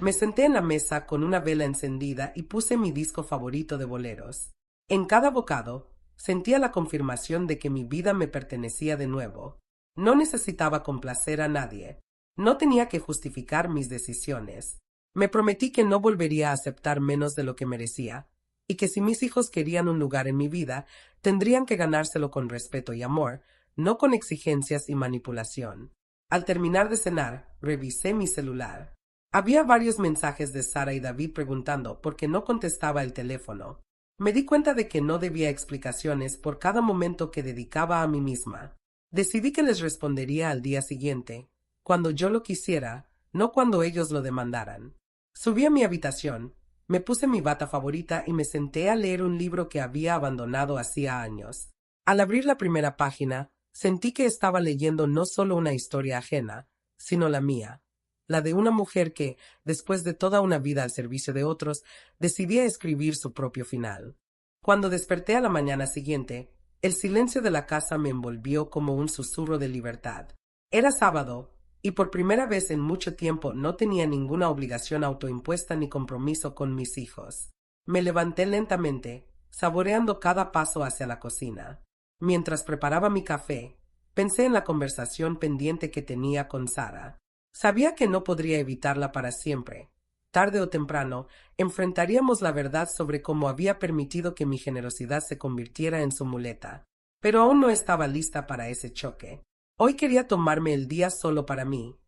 Me senté en la mesa con una vela encendida y puse mi disco favorito de boleros. En cada bocado, sentía la confirmación de que mi vida me pertenecía de nuevo. No necesitaba complacer a nadie. No tenía que justificar mis decisiones. Me prometí que no volvería a aceptar menos de lo que merecía, y que si mis hijos querían un lugar en mi vida, tendrían que ganárselo con respeto y amor, no con exigencias y manipulación. Al terminar de cenar, revisé mi celular. Había varios mensajes de Sara y David preguntando por qué no contestaba el teléfono. Me di cuenta de que no debía explicaciones por cada momento que dedicaba a mí misma. Decidí que les respondería al día siguiente, cuando yo lo quisiera, no cuando ellos lo demandaran. Subí a mi habitación, me puse mi bata favorita y me senté a leer un libro que había abandonado hacía años. Al abrir la primera página, sentí que estaba leyendo no solo una historia ajena, sino la mía, la de una mujer que, después de toda una vida al servicio de otros, decidía escribir su propio final. Cuando desperté a la mañana siguiente, el silencio de la casa me envolvió como un susurro de libertad. Era sábado, y por primera vez en mucho tiempo no tenía ninguna obligación autoimpuesta ni compromiso con mis hijos. Me levanté lentamente, saboreando cada paso hacia la cocina. Mientras preparaba mi café, pensé en la conversación pendiente que tenía con Sara. Sabía que no podría evitarla para siempre. Tarde o temprano, enfrentaríamos la verdad sobre cómo había permitido que mi generosidad se convirtiera en su muleta. Pero aún no estaba lista para ese choque. Hoy quería tomarme el día solo para mí,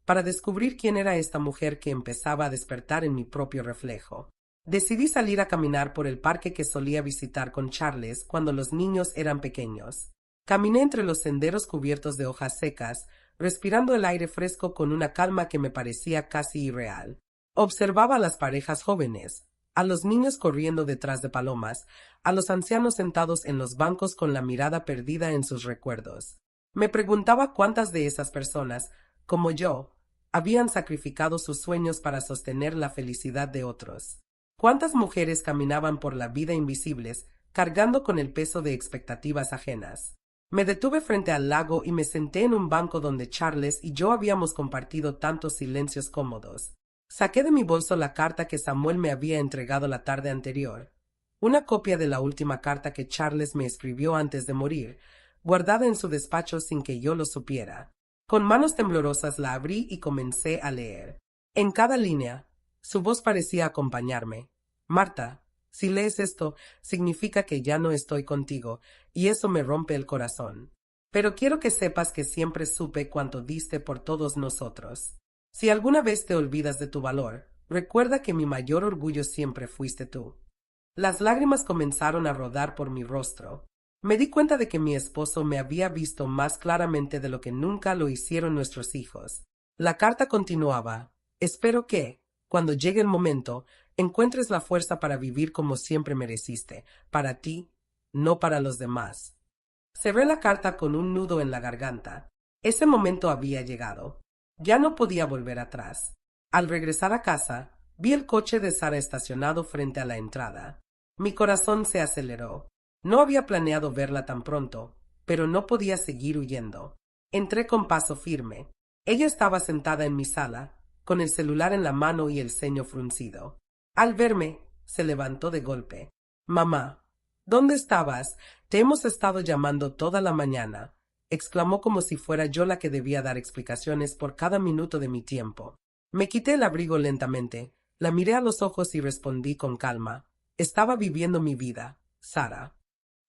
para descubrir quién era esta mujer que empezaba a despertar en mi propio reflejo. Decidí salir a caminar por el parque que solía visitar con Charles cuando los niños eran pequeños. Caminé entre los senderos cubiertos de hojas secas, respirando el aire fresco con una calma que me parecía casi irreal. Observaba a las parejas jóvenes, a los niños corriendo detrás de palomas, a los ancianos sentados en los bancos con la mirada perdida en sus recuerdos. Me preguntaba cuántas de esas personas, como yo, habían sacrificado sus sueños para sostener la felicidad de otros. ¿Cuántas mujeres caminaban por la vida invisibles, cargando con el peso de expectativas ajenas? Me detuve frente al lago y me senté en un banco donde Charles y yo habíamos compartido tantos silencios cómodos. Saqué de mi bolso la carta que Samuel me había entregado la tarde anterior, una copia de la última carta que Charles me escribió antes de morir, guardada en su despacho sin que yo lo supiera. Con manos temblorosas la abrí y comencé a leer. En cada línea, su voz parecía acompañarme. Marta, si lees esto, significa que ya no estoy contigo, y eso me rompe el corazón. Pero quiero que sepas que siempre supe cuánto diste por todos nosotros. Si alguna vez te olvidas de tu valor, recuerda que mi mayor orgullo siempre fuiste tú. Las lágrimas comenzaron a rodar por mi rostro. Me di cuenta de que mi esposo me había visto más claramente de lo que nunca lo hicieron nuestros hijos. La carta continuaba: espero que, cuando llegue el momento, encuentres la fuerza para vivir como siempre mereciste, para ti, no para los demás. Cerré la carta con un nudo en la garganta. Ese momento había llegado. Ya no podía volver atrás. Al regresar a casa, Vi el coche de Sara estacionado frente a la entrada. Mi corazón se aceleró. No había planeado verla tan pronto, pero no podía seguir huyendo. Entré con paso firme. Ella estaba sentada en mi sala, con el celular en la mano y el ceño fruncido. Al verme, se levantó de golpe. «Mamá, ¿dónde estabas? Te hemos estado llamando toda la mañana», exclamó como si fuera yo la que debía dar explicaciones por cada minuto de mi tiempo. Me quité el abrigo lentamente, la miré a los ojos y respondí con calma. Estaba viviendo mi vida, Sara.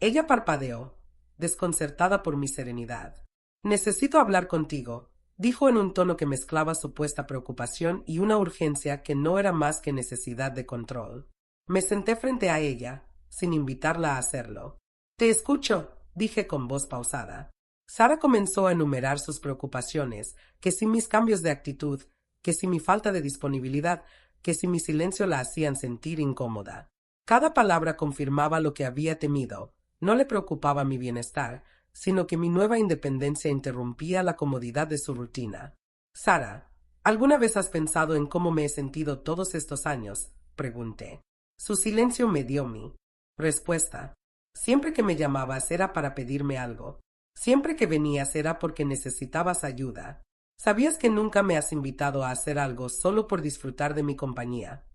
Ella parpadeó, desconcertada por mi serenidad. «Necesito hablar contigo», dijo en un tono que mezclaba supuesta preocupación y una urgencia que no era más que necesidad de control. Me senté frente a ella, sin invitarla a hacerlo. «Te escucho», dije con voz pausada. Sara comenzó a enumerar sus preocupaciones, que si mis cambios de actitud, que si mi falta de disponibilidad, que si mi silencio la hacían sentir incómoda. Cada palabra confirmaba lo que había temido. No le preocupaba mi bienestar, sino que mi nueva independencia interrumpía la comodidad de su rutina. «Sara, ¿alguna vez has pensado en cómo me he sentido todos estos años?», pregunté. Su silencio me dio mi respuesta. «Siempre que me llamabas era para pedirme algo. Siempre que venías era porque necesitabas ayuda. ¿Sabías que nunca me has invitado a hacer algo solo por disfrutar de mi compañía?».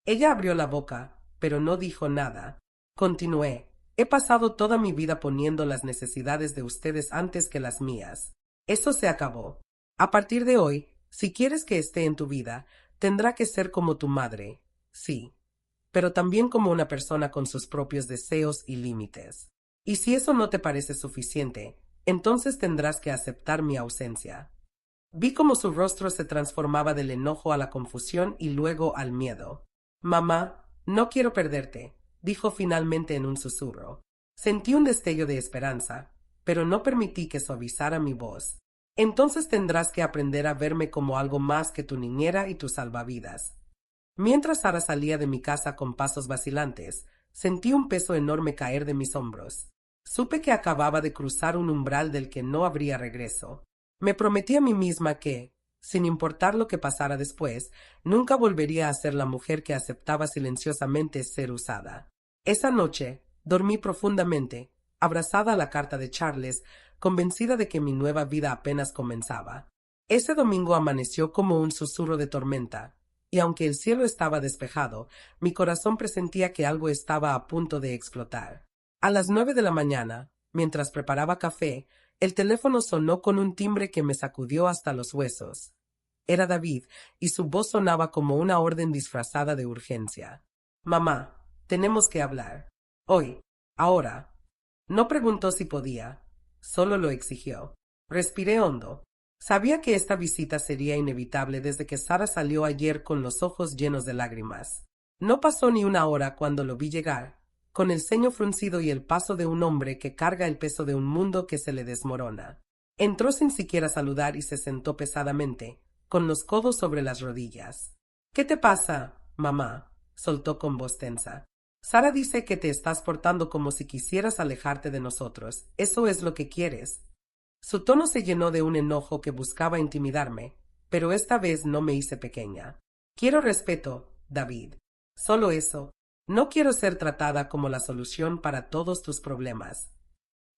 Ella abrió la boca, pero no dijo nada. Continué. «He pasado toda mi vida poniendo las necesidades de ustedes antes que las mías. Eso se acabó. A partir de hoy, si quieres que esté en tu vida, tendrá que ser como tu madre, sí, pero también como una persona con sus propios deseos y límites. Y si eso no te parece suficiente, entonces tendrás que aceptar mi ausencia». Vi cómo su rostro se transformaba del enojo a la confusión y luego al miedo. «Mamá, no quiero perderte», dijo finalmente en un susurro. Sentí un destello de esperanza, pero no permití que suavizara mi voz. «Entonces tendrás que aprender a verme como algo más que tu niñera y tu salvavidas». Mientras Sara salía de mi casa con pasos vacilantes, sentí un peso enorme caer de mis hombros. Supe que acababa de cruzar un umbral del que no habría regreso. Me prometí a mí misma que, sin importar lo que pasara después, nunca volvería a ser la mujer que aceptaba silenciosamente ser usada. Esa noche, dormí profundamente, abrazada a la carta de Charles, convencida de que mi nueva vida apenas comenzaba. Ese domingo amaneció como un susurro de tormenta, y aunque el cielo estaba despejado, mi corazón presentía que algo estaba a punto de explotar. A las 9 de la mañana, mientras preparaba café, el teléfono sonó con un timbre que me sacudió hasta los huesos. Era David, y su voz sonaba como una orden disfrazada de urgencia. «Mamá, tenemos que hablar. Hoy. Ahora». No preguntó si podía, solo lo exigió. Respiré hondo. Sabía que esta visita sería inevitable desde que Sara salió ayer con los ojos llenos de lágrimas. No pasó ni una hora cuando lo vi llegar, con el ceño fruncido y el paso de un hombre que carga el peso de un mundo que se le desmorona. Entró sin siquiera saludar y se sentó pesadamente, con los codos sobre las rodillas. «¿Qué te pasa, mamá?», soltó con voz tensa. «Sara dice que te estás portando como si quisieras alejarte de nosotros. ¿Eso es lo que quieres?». Su tono se llenó de un enojo que buscaba intimidarme, pero esta vez no me hice pequeña. «Quiero respeto, David. Solo eso. No quiero ser tratada como la solución para todos tus problemas».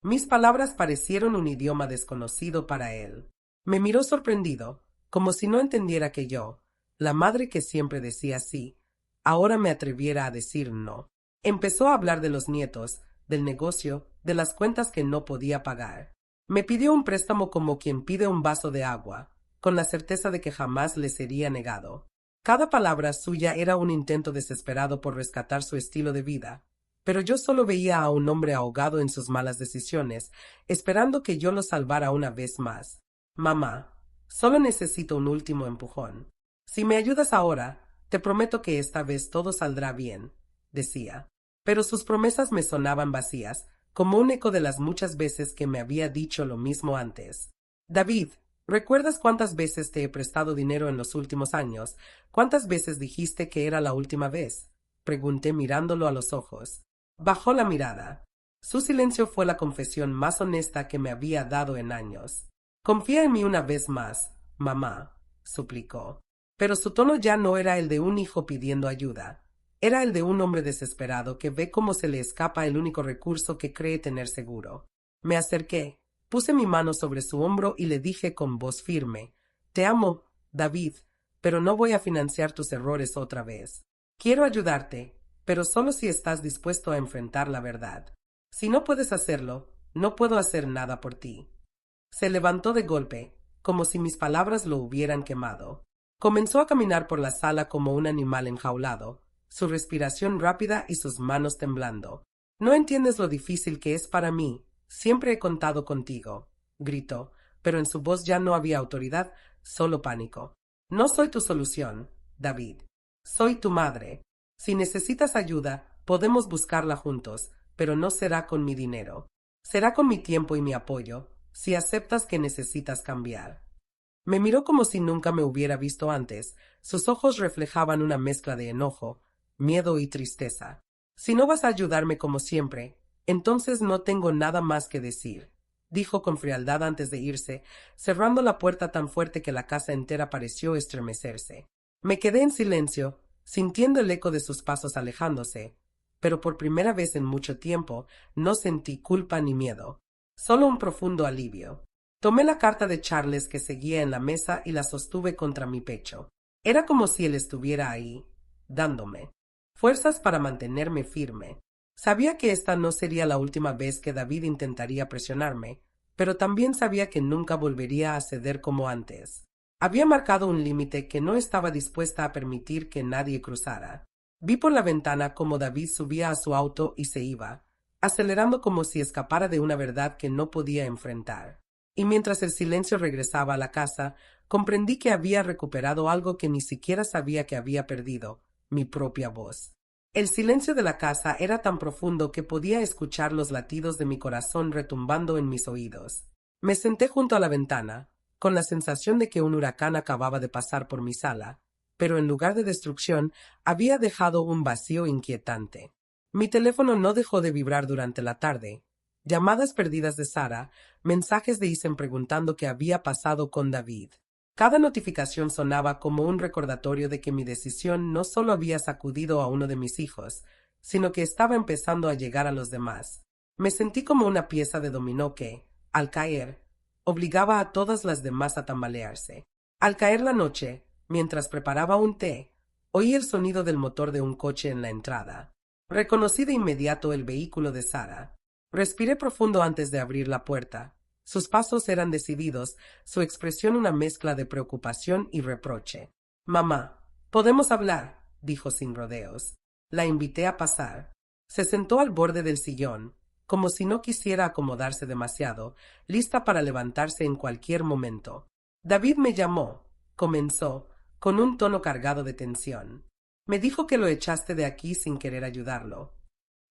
Mis palabras parecieron un idioma desconocido para él. Me miró sorprendido, como si no entendiera que yo, la madre que siempre decía sí, ahora me atreviera a decir no. Empezó a hablar de los nietos, del negocio, de las cuentas que no podía pagar. Me pidió un préstamo como quien pide un vaso de agua, con la certeza de que jamás le sería negado. Cada palabra suya era un intento desesperado por rescatar su estilo de vida, pero yo solo veía a un hombre ahogado en sus malas decisiones, esperando que yo lo salvara una vez más. «Mamá, solo necesito un último empujón. Si me ayudas ahora, te prometo que esta vez todo saldrá bien», decía. Pero sus promesas me sonaban vacías, como un eco de las muchas veces que me había dicho lo mismo antes. «David, ¿recuerdas cuántas veces te he prestado dinero en los últimos años? ¿Cuántas veces dijiste que era la última vez?», pregunté mirándolo a los ojos. Bajó la mirada. Su silencio fue la confesión más honesta que me había dado en años. «Confía en mí una vez más, mamá», suplicó. Pero su tono ya no era el de un hijo pidiendo ayuda. Era el de un hombre desesperado que ve cómo se le escapa el único recurso que cree tener seguro. Me acerqué, puse mi mano sobre su hombro y le dije con voz firme: «Te amo, David, pero no voy a financiar tus errores otra vez. Quiero ayudarte, pero solo si estás dispuesto a enfrentar la verdad. Si no puedes hacerlo, no puedo hacer nada por ti». Se levantó de golpe, como si mis palabras lo hubieran quemado. Comenzó a caminar por la sala como un animal enjaulado, su respiración rápida y sus manos temblando. «No entiendes lo difícil que es para mí. Siempre he contado contigo», gritó, pero en su voz ya no había autoridad, solo pánico. «No soy tu solución, David. Soy tu madre. Si necesitas ayuda, podemos buscarla juntos, pero no será con mi dinero. Será con mi tiempo y mi apoyo, si aceptas que necesitas cambiar». Me miró como si nunca me hubiera visto antes. Sus ojos reflejaban una mezcla de enojo, miedo y tristeza. «Si no vas a ayudarme como siempre, entonces no tengo nada más que decir», dijo con frialdad antes de irse, cerrando la puerta tan fuerte que la casa entera pareció estremecerse. Me quedé en silencio, sintiendo el eco de sus pasos alejándose, pero por primera vez en mucho tiempo no sentí culpa ni miedo, solo un profundo alivio. Tomé la carta de Charles que seguía en la mesa y la sostuve contra mi pecho. Era como si él estuviera ahí, dándome fuerzas para mantenerme firme. Sabía que esta no sería la última vez que David intentaría presionarme, pero también sabía que nunca volvería a ceder como antes. Había marcado un límite que no estaba dispuesta a permitir que nadie cruzara. Vi por la ventana cómo David subía a su auto y se iba, acelerando como si escapara de una verdad que no podía enfrentar. Y mientras el silencio regresaba a la casa, comprendí que había recuperado algo que ni siquiera sabía que había perdido: mi propia voz. El silencio de la casa era tan profundo que podía escuchar los latidos de mi corazón retumbando en mis oídos. Me senté junto a la ventana, con la sensación de que un huracán acababa de pasar por mi sala, pero en lugar de destrucción había dejado un vacío inquietante. Mi teléfono no dejó de vibrar durante la tarde. Llamadas perdidas de Sara, mensajes de Isen preguntando qué había pasado con David. Cada notificación sonaba como un recordatorio de que mi decisión no solo había sacudido a uno de mis hijos, sino que estaba empezando a llegar a los demás. Me sentí como una pieza de dominó que, al caer, obligaba a todas las demás a tambalearse. Al caer la noche, mientras preparaba un té, oí el sonido del motor de un coche en la entrada. Reconocí de inmediato el vehículo de Sara. Respiré profundo antes de abrir la puerta. Sus pasos eran decididos, su expresión una mezcla de preocupación y reproche. «Mamá, ¿podemos hablar?», dijo sin rodeos. La invité a pasar. Se sentó al borde del sillón, como si no quisiera acomodarse demasiado, lista para levantarse en cualquier momento. «David me llamó», comenzó, con un tono cargado de tensión. «Me dijo que lo echaste de aquí sin querer ayudarlo».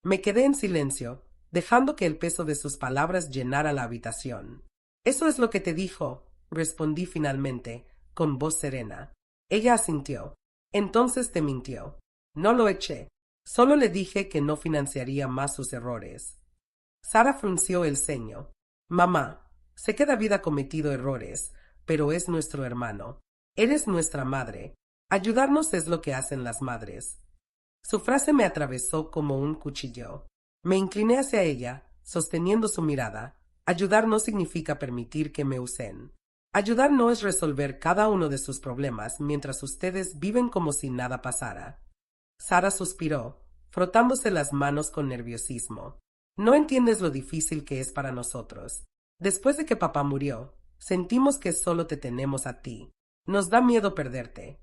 Me quedé en silencio, dejando que el peso de sus palabras llenara la habitación. «Eso es lo que te dijo», respondí finalmente, con voz serena. Ella asintió. «Entonces te mintió». «No lo eché. Solo le dije que no financiaría más sus errores». Sara frunció el ceño. «Mamá, sé que David ha cometido errores, pero es nuestro hermano. Eres nuestra madre. Ayudarnos es lo que hacen las madres». Su frase me atravesó como un cuchillo. Me incliné hacia ella, sosteniendo su mirada. Ayudar no significa permitir que me usen. Ayudar no es resolver cada uno de sus problemas mientras ustedes viven como si nada pasara. Sara suspiró, frotándose las manos con nerviosismo. «No entiendes lo difícil que es para nosotros. Después de que papá murió, sentimos que solo te tenemos a ti. Nos da miedo perderte».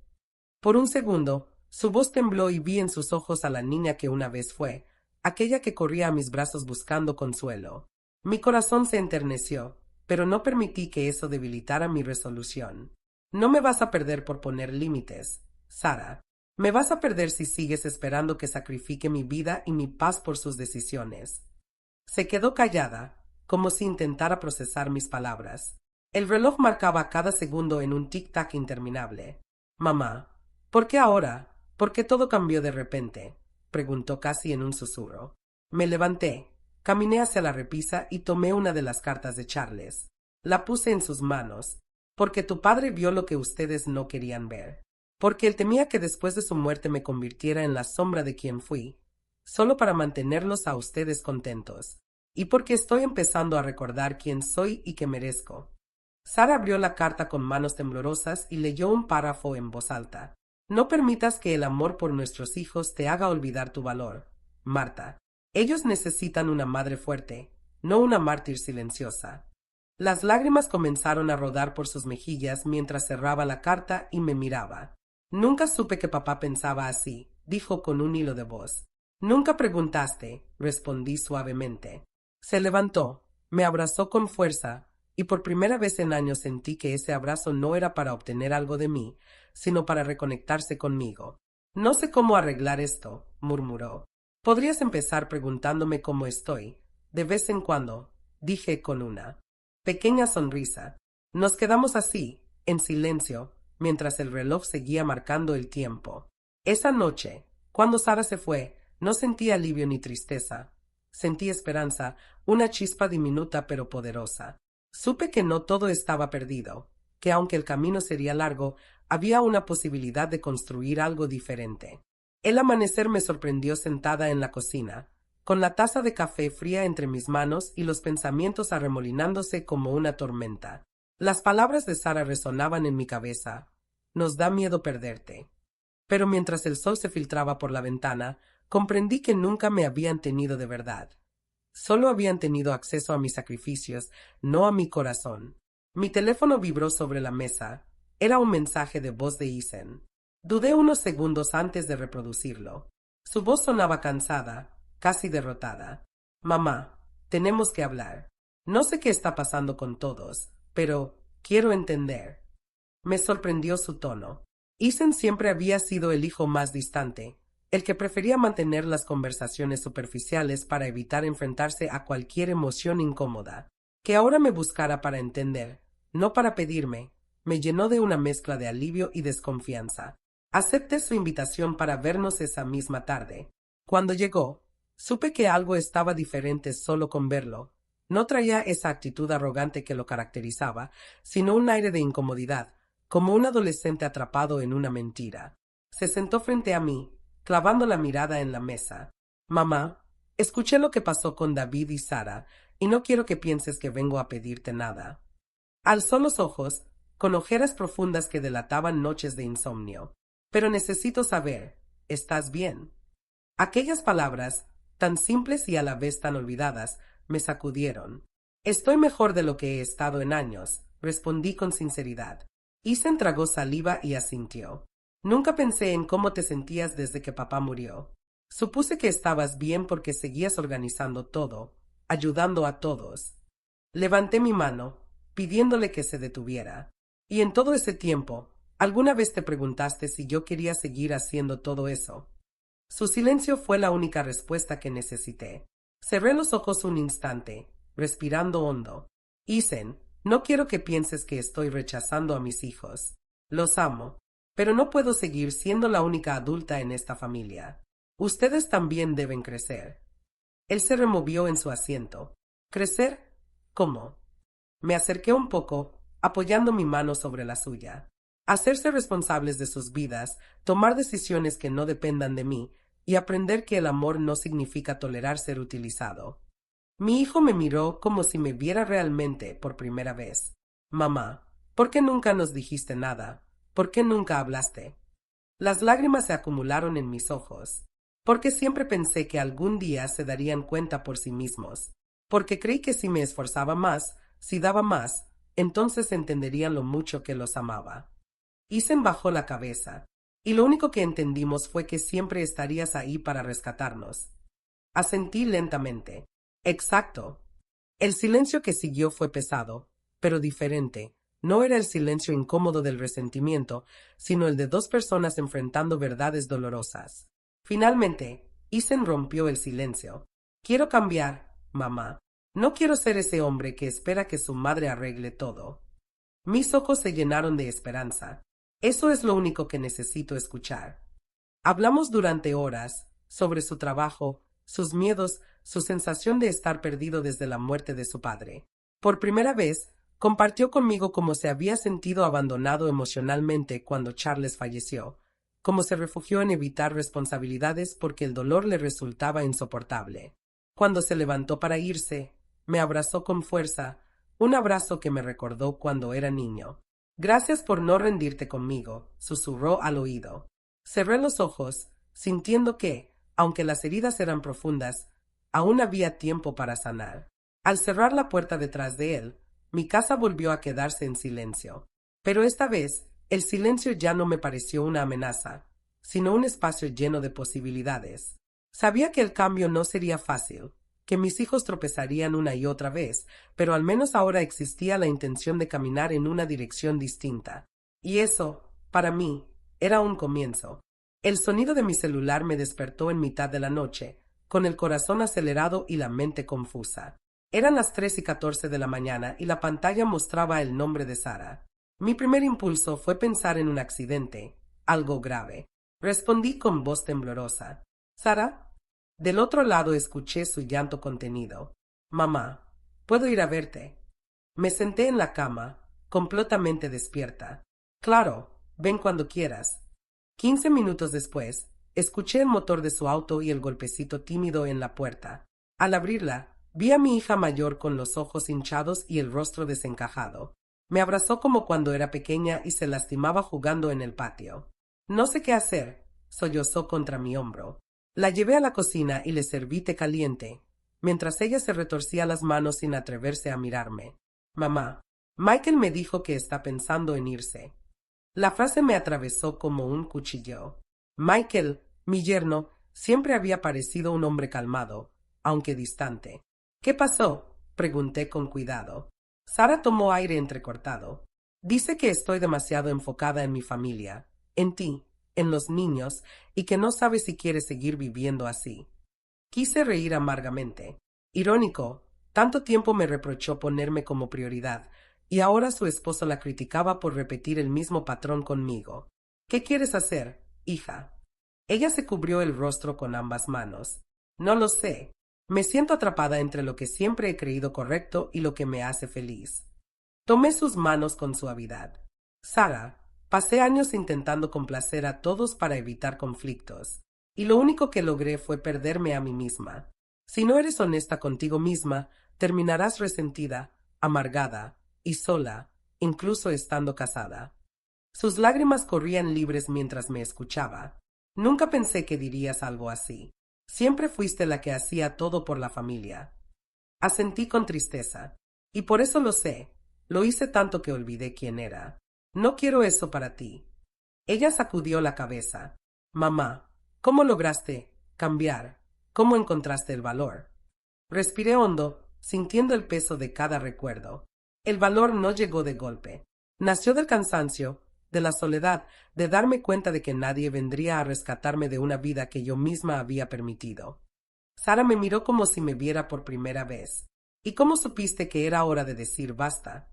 Por un segundo, su voz tembló y vi en sus ojos a la niña que una vez fue, aquella que corría a mis brazos buscando consuelo. Mi corazón se enterneció, pero no permití que eso debilitara mi resolución. «No me vas a perder por poner límites, Sara. Me vas a perder si sigues esperando que sacrifique mi vida y mi paz por sus decisiones». Se quedó callada, como si intentara procesar mis palabras. El reloj marcaba cada segundo en un tic-tac interminable. «Mamá, ¿por qué ahora? ¿Por qué todo cambió de repente?», preguntó casi en un susurro. Me levanté, caminé hacia la repisa y tomé una de las cartas de Charles. La puse en sus manos, porque tu padre vio lo que ustedes no querían ver. porque él temía que después de su muerte me convirtiera en la sombra de quien fui, solo para mantenerlos a ustedes contentos, y porque estoy empezando a recordar quién soy y qué merezco. Sara abrió la carta con manos temblorosas y leyó un párrafo en voz alta. No permitas que el amor por nuestros hijos te haga olvidar tu valor, Marta. Ellos necesitan una madre fuerte, no una mártir silenciosa. Las lágrimas comenzaron a rodar por sus mejillas mientras cerraba la carta y me miraba. Nunca supe que papá pensaba así, dijo con un hilo de voz. Nunca preguntaste, respondí suavemente. Se levantó, me abrazó con fuerza, y por primera vez en años sentí que ese abrazo no era para obtener algo de mí, sino para reconectarse conmigo. No sé cómo arreglar esto, murmuró. Podrías empezar preguntándome cómo estoy, de vez en cuando, dije con una pequeña sonrisa. Nos quedamos así, en silencio, mientras el reloj seguía marcando el tiempo. Esa noche, cuando Sara se fue, no sentí alivio ni tristeza. Sentí esperanza, una chispa diminuta pero poderosa. Supe que no todo estaba perdido, que aunque el camino sería largo, había una posibilidad de construir algo diferente. El amanecer me sorprendió sentada en la cocina, con la taza de café fría entre mis manos y los pensamientos arremolinándose como una tormenta. Las palabras de Sara resonaban en mi cabeza. Nos da miedo perderte. Pero mientras el sol se filtraba por la ventana, comprendí que nunca me habían tenido de verdad. Solo habían tenido acceso a mis sacrificios, no a mi corazón. Mi teléfono vibró sobre la mesa. Era un mensaje de voz de Isen. Dudé unos segundos antes de reproducirlo. Su voz sonaba cansada, casi derrotada. Mamá, tenemos que hablar. No sé qué está pasando con todos, pero quiero entender. Me sorprendió su tono. Isen siempre había sido el hijo más distante, el que prefería mantener las conversaciones superficiales para evitar enfrentarse a cualquier emoción incómoda. Que ahora me buscara para entender, no para pedirme, me llenó de una mezcla de alivio y desconfianza. Acepté su invitación para vernos esa misma tarde. Cuando llegó, supe que algo estaba diferente solo con verlo. No traía esa actitud arrogante que lo caracterizaba, sino un aire de incomodidad, como un adolescente atrapado en una mentira. Se sentó frente a mí, clavando la mirada en la mesa. Mamá, escuché lo que pasó con David y Sara, y no quiero que pienses que vengo a pedirte nada. Alzó los ojos, con ojeras profundas que delataban noches de insomnio. Pero necesito saber, ¿estás bien? Aquellas palabras, tan simples y a la vez tan olvidadas, me sacudieron. Estoy mejor de lo que he estado en años, respondí con sinceridad. Isen tragó saliva y asintió. Nunca pensé en cómo te sentías desde que papá murió. Supuse que estabas bien porque seguías organizando todo, ayudando a todos. Levanté mi mano, pidiéndole que se detuviera. Y en todo ese tiempo, ¿alguna vez te preguntaste si yo quería seguir haciendo todo eso? Su silencio fue la única respuesta que necesité. Cerré los ojos un instante, respirando hondo. Isen, no quiero que pienses que estoy rechazando a mis hijos. Los amo, pero no puedo seguir siendo la única adulta en esta familia. Ustedes también deben crecer. Él se removió en su asiento. ¿Crecer? ¿Cómo? Me acerqué un poco, apoyando mi mano sobre la suya. Hacerse responsables de sus vidas, tomar decisiones que no dependan de mí, y aprender que el amor no significa tolerar ser utilizado. Mi hijo me miró como si me viera realmente por primera vez. Mamá, ¿por qué nunca nos dijiste nada? ¿Por qué nunca hablaste? Las lágrimas se acumularon en mis ojos. Porque siempre pensé que algún día se darían cuenta por sí mismos. Porque creí que si me esforzaba más, si daba más, entonces entenderían lo mucho que los amaba. Isen bajó la cabeza, y lo único que entendimos fue que siempre estarías ahí para rescatarnos. Asentí lentamente. Exacto. El silencio que siguió fue pesado, pero diferente. No era el silencio incómodo del resentimiento, sino el de dos personas enfrentando verdades dolorosas. Finalmente, Isen rompió el silencio. Quiero cambiar, mamá. No quiero ser ese hombre que espera que su madre arregle todo. Mis ojos se llenaron de esperanza. Eso es lo único que necesito escuchar. Hablamos durante horas sobre su trabajo, sus miedos, su sensación de estar perdido desde la muerte de su padre. Por primera vez, Compartió conmigo cómo se había sentido abandonado emocionalmente cuando Charles falleció, cómo se refugió en evitar responsabilidades porque el dolor le resultaba insoportable. Cuando se levantó para irse, me abrazó con fuerza, un abrazo que me recordó cuando era niño. Gracias por no rendirte conmigo, susurró al oído. Cerré los ojos, sintiendo que, aunque las heridas eran profundas, aún había tiempo para sanar. Al cerrar la puerta detrás de él, mi casa volvió a quedarse en silencio. Pero esta vez, el silencio ya no me pareció una amenaza, sino un espacio lleno de posibilidades. Sabía que el cambio no sería fácil, que mis hijos tropezarían una y otra vez, pero al menos ahora existía la intención de caminar en una dirección distinta. Y eso, para mí, era un comienzo. El sonido de mi celular me despertó en mitad de la noche, con el corazón acelerado y la mente confusa. Eran las 3:14 de la mañana y la pantalla mostraba el nombre de Sara. Mi primer impulso fue pensar en un accidente, algo grave. Respondí con voz temblorosa. ¿Sara? Del otro lado escuché su llanto contenido. Mamá, ¿puedo ir a verte? Me senté en la cama, completamente despierta. Claro, ven cuando quieras. 15 minutos después, escuché el motor de su auto y el golpecito tímido en la puerta. Al abrirla, vi a mi hija mayor con los ojos hinchados y el rostro desencajado. Me abrazó como cuando era pequeña y se lastimaba jugando en el patio. No sé qué hacer, sollozó contra mi hombro. La llevé a la cocina y le serví té caliente, mientras ella se retorcía las manos sin atreverse a mirarme. Mamá, Michael me dijo que está pensando en irse. La frase me atravesó como un cuchillo. Michael, mi yerno, siempre había parecido un hombre calmado, aunque distante. ¿Qué pasó? Pregunté con cuidado. Sara tomó aire entrecortado. Dice que estoy demasiado enfocada en mi familia, en ti, en los niños, y que no sabe si quiere seguir viviendo así. Quise reír amargamente. Irónico, tanto tiempo me reprochó ponerme como prioridad, y ahora su esposo la criticaba por repetir el mismo patrón conmigo. ¿Qué quieres hacer, hija? Ella se cubrió el rostro con ambas manos. No lo sé. Me siento atrapada entre lo que siempre he creído correcto y lo que me hace feliz. Tomé sus manos con suavidad. Sara, pasé años intentando complacer a todos para evitar conflictos, y lo único que logré fue perderme a mí misma. Si no eres honesta contigo misma, terminarás resentida, amargada y sola, incluso estando casada. Sus lágrimas corrían libres mientras me escuchaba. Nunca pensé que dirías algo así. Siempre fuiste la que hacía todo por la familia. Asentí con tristeza. Y por eso lo sé. Lo hice tanto que olvidé quién era. No quiero eso para ti. Ella sacudió la cabeza. Mamá, ¿cómo lograste cambiar? ¿Cómo encontraste el valor? Respiré hondo, sintiendo el peso de cada recuerdo. El valor no llegó de golpe. Nació del cansancio, de la soledad, de darme cuenta de que nadie vendría a rescatarme de una vida que yo misma había permitido. Sara me miró como si me viera por primera vez. ¿Y cómo supiste que era hora de decir basta?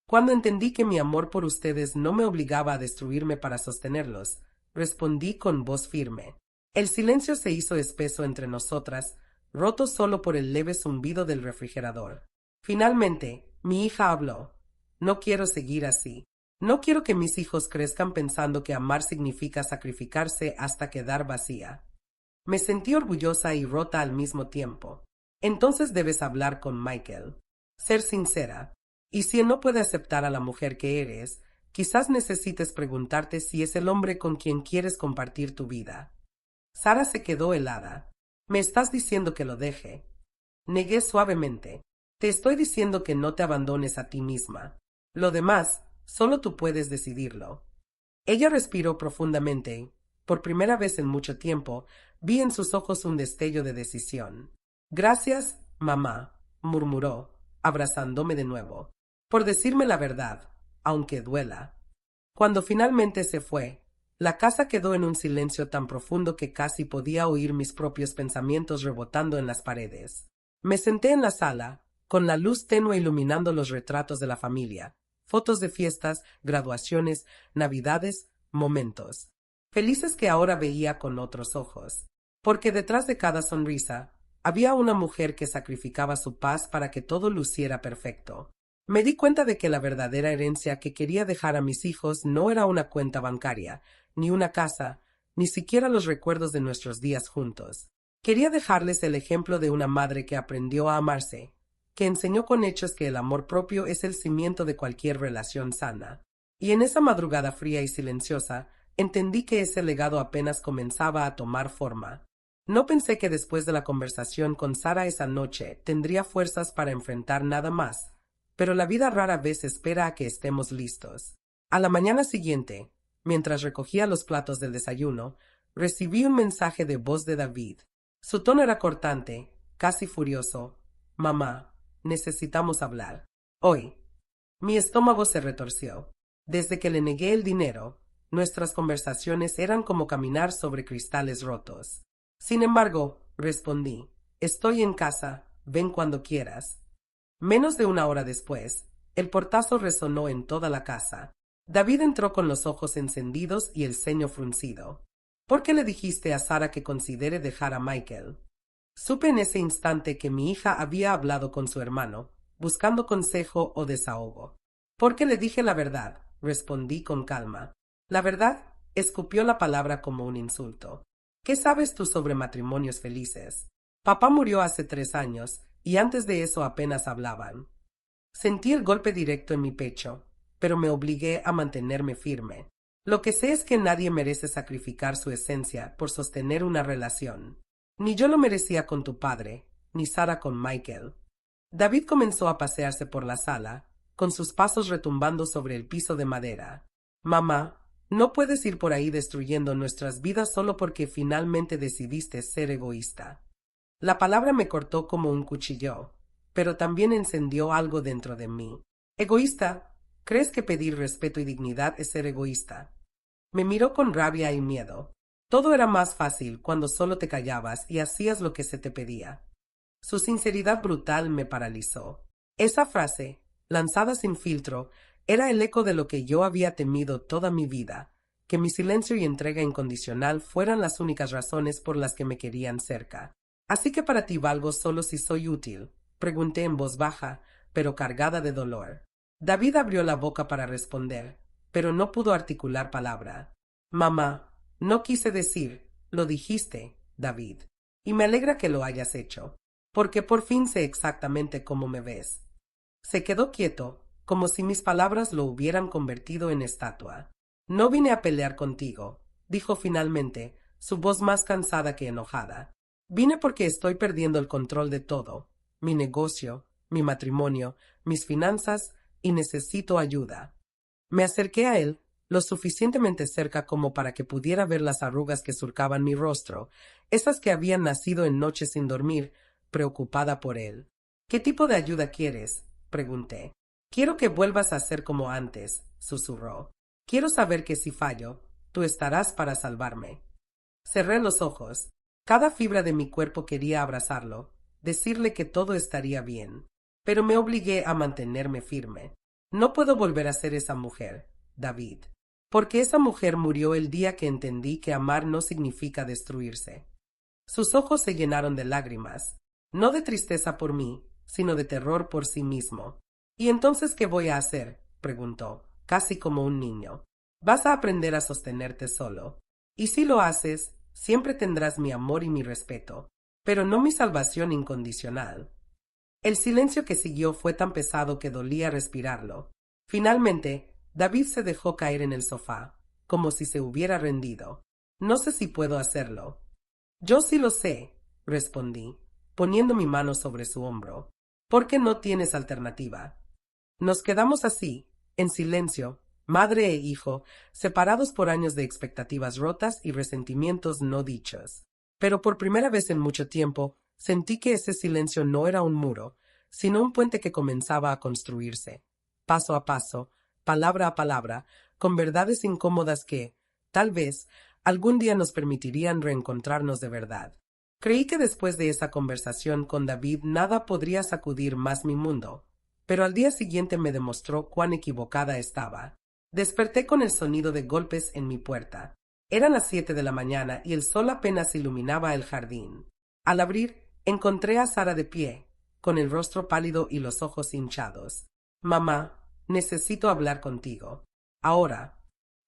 Cuando entendí que mi amor por ustedes no me obligaba a destruirme para sostenerlos, respondí con voz firme. El silencio se hizo espeso entre nosotras, roto solo por el leve zumbido del refrigerador. Finalmente, mi hija habló. No quiero seguir así. No quiero que mis hijos crezcan pensando que amar significa sacrificarse hasta quedar vacía. Me sentí orgullosa y rota al mismo tiempo. Entonces debes hablar con Michael. Ser sincera. Y si él no puede aceptar a la mujer que eres, quizás necesites preguntarte si es el hombre con quien quieres compartir tu vida. Sara se quedó helada. ¿Me estás diciendo que lo deje? Negué suavemente. Te estoy diciendo que no te abandones a ti misma. Lo demás, solo tú puedes decidirlo. Ella respiró profundamente. Por primera vez en mucho tiempo, vi en sus ojos un destello de decisión. Gracias, mamá, murmuró, abrazándome de nuevo, por decirme la verdad, aunque duela. Cuando finalmente se fue, la casa quedó en un silencio tan profundo que casi podía oír mis propios pensamientos rebotando en las paredes. Me senté en la sala, con la luz tenue iluminando los retratos de la familia, fotos de fiestas, graduaciones, navidades, momentos felices que ahora veía con otros ojos, porque detrás de cada sonrisa había una mujer que sacrificaba su paz para que todo luciera perfecto. Me di cuenta de que la verdadera herencia que quería dejar a mis hijos no era una cuenta bancaria, ni una casa, ni siquiera los recuerdos de nuestros días juntos. Quería dejarles el ejemplo de una madre que aprendió a amarse, que enseñó con hechos que el amor propio es el cimiento de cualquier relación sana. Y en esa madrugada fría y silenciosa, entendí que ese legado apenas comenzaba a tomar forma. No pensé que después de la conversación con Sara esa noche tendría fuerzas para enfrentar nada más, pero la vida rara vez espera a que estemos listos. A la mañana siguiente, mientras recogía los platos del desayuno, recibí un mensaje de voz de David. Su tono era cortante, casi furioso. Mamá, necesitamos hablar. Hoy. Mi estómago se retorció. Desde que le negué el dinero, nuestras conversaciones eran como caminar sobre cristales rotos. Sin embargo, respondí, estoy en casa, ven cuando quieras. Menos de una hora después, el portazo resonó en toda la casa. David entró con los ojos encendidos y el ceño fruncido. ¿Por qué le dijiste a Sara que considere dejar a Michael? Supe en ese instante que mi hija había hablado con su hermano, buscando consejo o desahogo. Porque le dije la verdad, respondí con calma. La verdad, escupió la palabra como un insulto. ¿Qué sabes tú sobre matrimonios felices? Papá murió hace 3 años, y antes de eso apenas hablaban. Sentí el golpe directo en mi pecho, pero me obligué a mantenerme firme. Lo que sé es que nadie merece sacrificar su esencia por sostener una relación. Ni yo lo merecía con tu padre, ni Sara con Michael. David comenzó a pasearse por la sala, con sus pasos retumbando sobre el piso de madera. Mamá, no puedes ir por ahí destruyendo nuestras vidas solo porque finalmente decidiste ser egoísta. La palabra me cortó como un cuchillo, pero también encendió algo dentro de mí. ¿Egoísta? ¿Crees que pedir respeto y dignidad es ser egoísta? Me miró con rabia y miedo. Todo era más fácil cuando solo te callabas y hacías lo que se te pedía. Su sinceridad brutal me paralizó. Esa frase, lanzada sin filtro, era el eco de lo que yo había temido toda mi vida, que mi silencio y entrega incondicional fueran las únicas razones por las que me querían cerca. ¿Así que para ti valgo solo si soy útil? Pregunté en voz baja, pero cargada de dolor. David abrió la boca para responder, pero no pudo articular palabra. Mamá, no quise decir, lo dijiste, David, y me alegra que lo hayas hecho, porque por fin sé exactamente cómo me ves. Se quedó quieto, como si mis palabras lo hubieran convertido en estatua. No vine a pelear contigo, dijo finalmente, su voz más cansada que enojada. Vine porque estoy perdiendo el control de todo, mi negocio, mi matrimonio, mis finanzas, y necesito ayuda. Me acerqué a él, lo suficientemente cerca como para que pudiera ver las arrugas que surcaban mi rostro, esas que habían nacido en noches sin dormir, preocupada por él. ¿Qué tipo de ayuda quieres? Pregunté. Quiero que vuelvas a ser como antes, susurró. Quiero saber que si fallo, tú estarás para salvarme. Cerré los ojos. Cada fibra de mi cuerpo quería abrazarlo, decirle que todo estaría bien, pero me obligué a mantenerme firme. No puedo volver a ser esa mujer, David, porque esa mujer murió el día que entendí que amar no significa destruirse. Sus ojos se llenaron de lágrimas, no de tristeza por mí, sino de terror por sí mismo. ¿Y entonces qué voy a hacer? Preguntó, casi como un niño. Vas a aprender a sostenerte solo. Y si lo haces, siempre tendrás mi amor y mi respeto, pero no mi salvación incondicional. El silencio que siguió fue tan pesado que dolía respirarlo. Finalmente, David se dejó caer en el sofá, como si se hubiera rendido. No sé si puedo hacerlo. Yo sí lo sé, respondí, poniendo mi mano sobre su hombro. ¿Por qué no tienes alternativa? Nos quedamos así, en silencio, madre e hijo, separados por años de expectativas rotas y resentimientos no dichos. Pero por primera vez en mucho tiempo, sentí que ese silencio no era un muro, sino un puente que comenzaba a construirse, paso a paso, palabra a palabra, con verdades incómodas que, tal vez, algún día nos permitirían reencontrarnos de verdad. Creí que después de esa conversación con David nada podría sacudir más mi mundo, pero al día siguiente me demostró cuán equivocada estaba. Desperté con el sonido de golpes en mi puerta. Eran las 7 de la mañana y el sol apenas iluminaba el jardín. Al abrir, encontré a Sara de pie, con el rostro pálido y los ojos hinchados. Mamá, necesito hablar contigo. Ahora.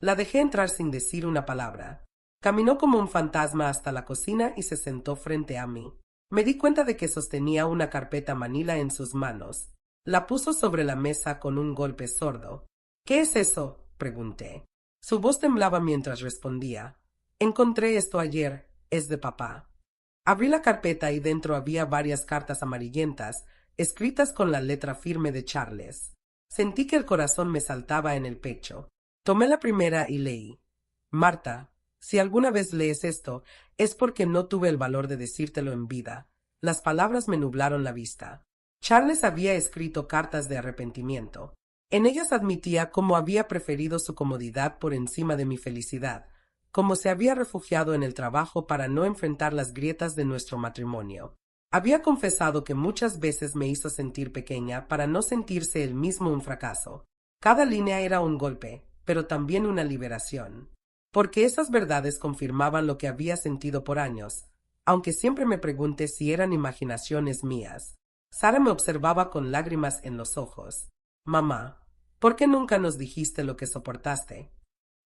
La dejé entrar sin decir una palabra. Caminó como un fantasma hasta la cocina y se sentó frente a mí. Me di cuenta de que sostenía una carpeta manila en sus manos. La puso sobre la mesa con un golpe sordo. ¿Qué es eso?, pregunté. Su voz temblaba mientras respondía. Encontré esto ayer. Es de papá. Abrí la carpeta y dentro había varias cartas amarillentas, escritas con la letra firme de Charles. Sentí que el corazón me saltaba en el pecho. Tomé la primera y leí. Marta, si alguna vez lees esto, es porque no tuve el valor de decírtelo en vida. Las palabras me nublaron la vista. Charles había escrito cartas de arrepentimiento. En ellas admitía cómo había preferido su comodidad por encima de mi felicidad, cómo se había refugiado en el trabajo para no enfrentar las grietas de nuestro matrimonio. Había confesado que muchas veces me hizo sentir pequeña para no sentirse él mismo un fracaso. Cada línea era un golpe, pero también una liberación. Porque esas verdades confirmaban lo que había sentido por años, aunque siempre me pregunté si eran imaginaciones mías. Sara me observaba con lágrimas en los ojos. Mamá, ¿por qué nunca nos dijiste lo que soportaste?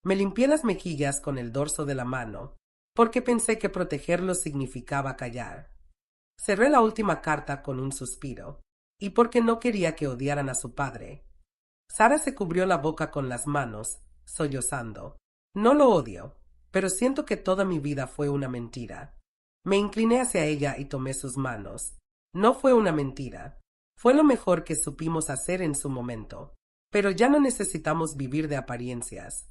Me limpié las mejillas con el dorso de la mano, porque pensé que protegerlo significaba callar. Cerré la última carta con un suspiro, y porque no quería que odiaran a su padre. Sara se cubrió la boca con las manos, sollozando. No lo odio, pero siento que toda mi vida fue una mentira. Me incliné hacia ella y tomé sus manos. No fue una mentira. Fue lo mejor que supimos hacer en su momento. Pero ya no necesitamos vivir de apariencias.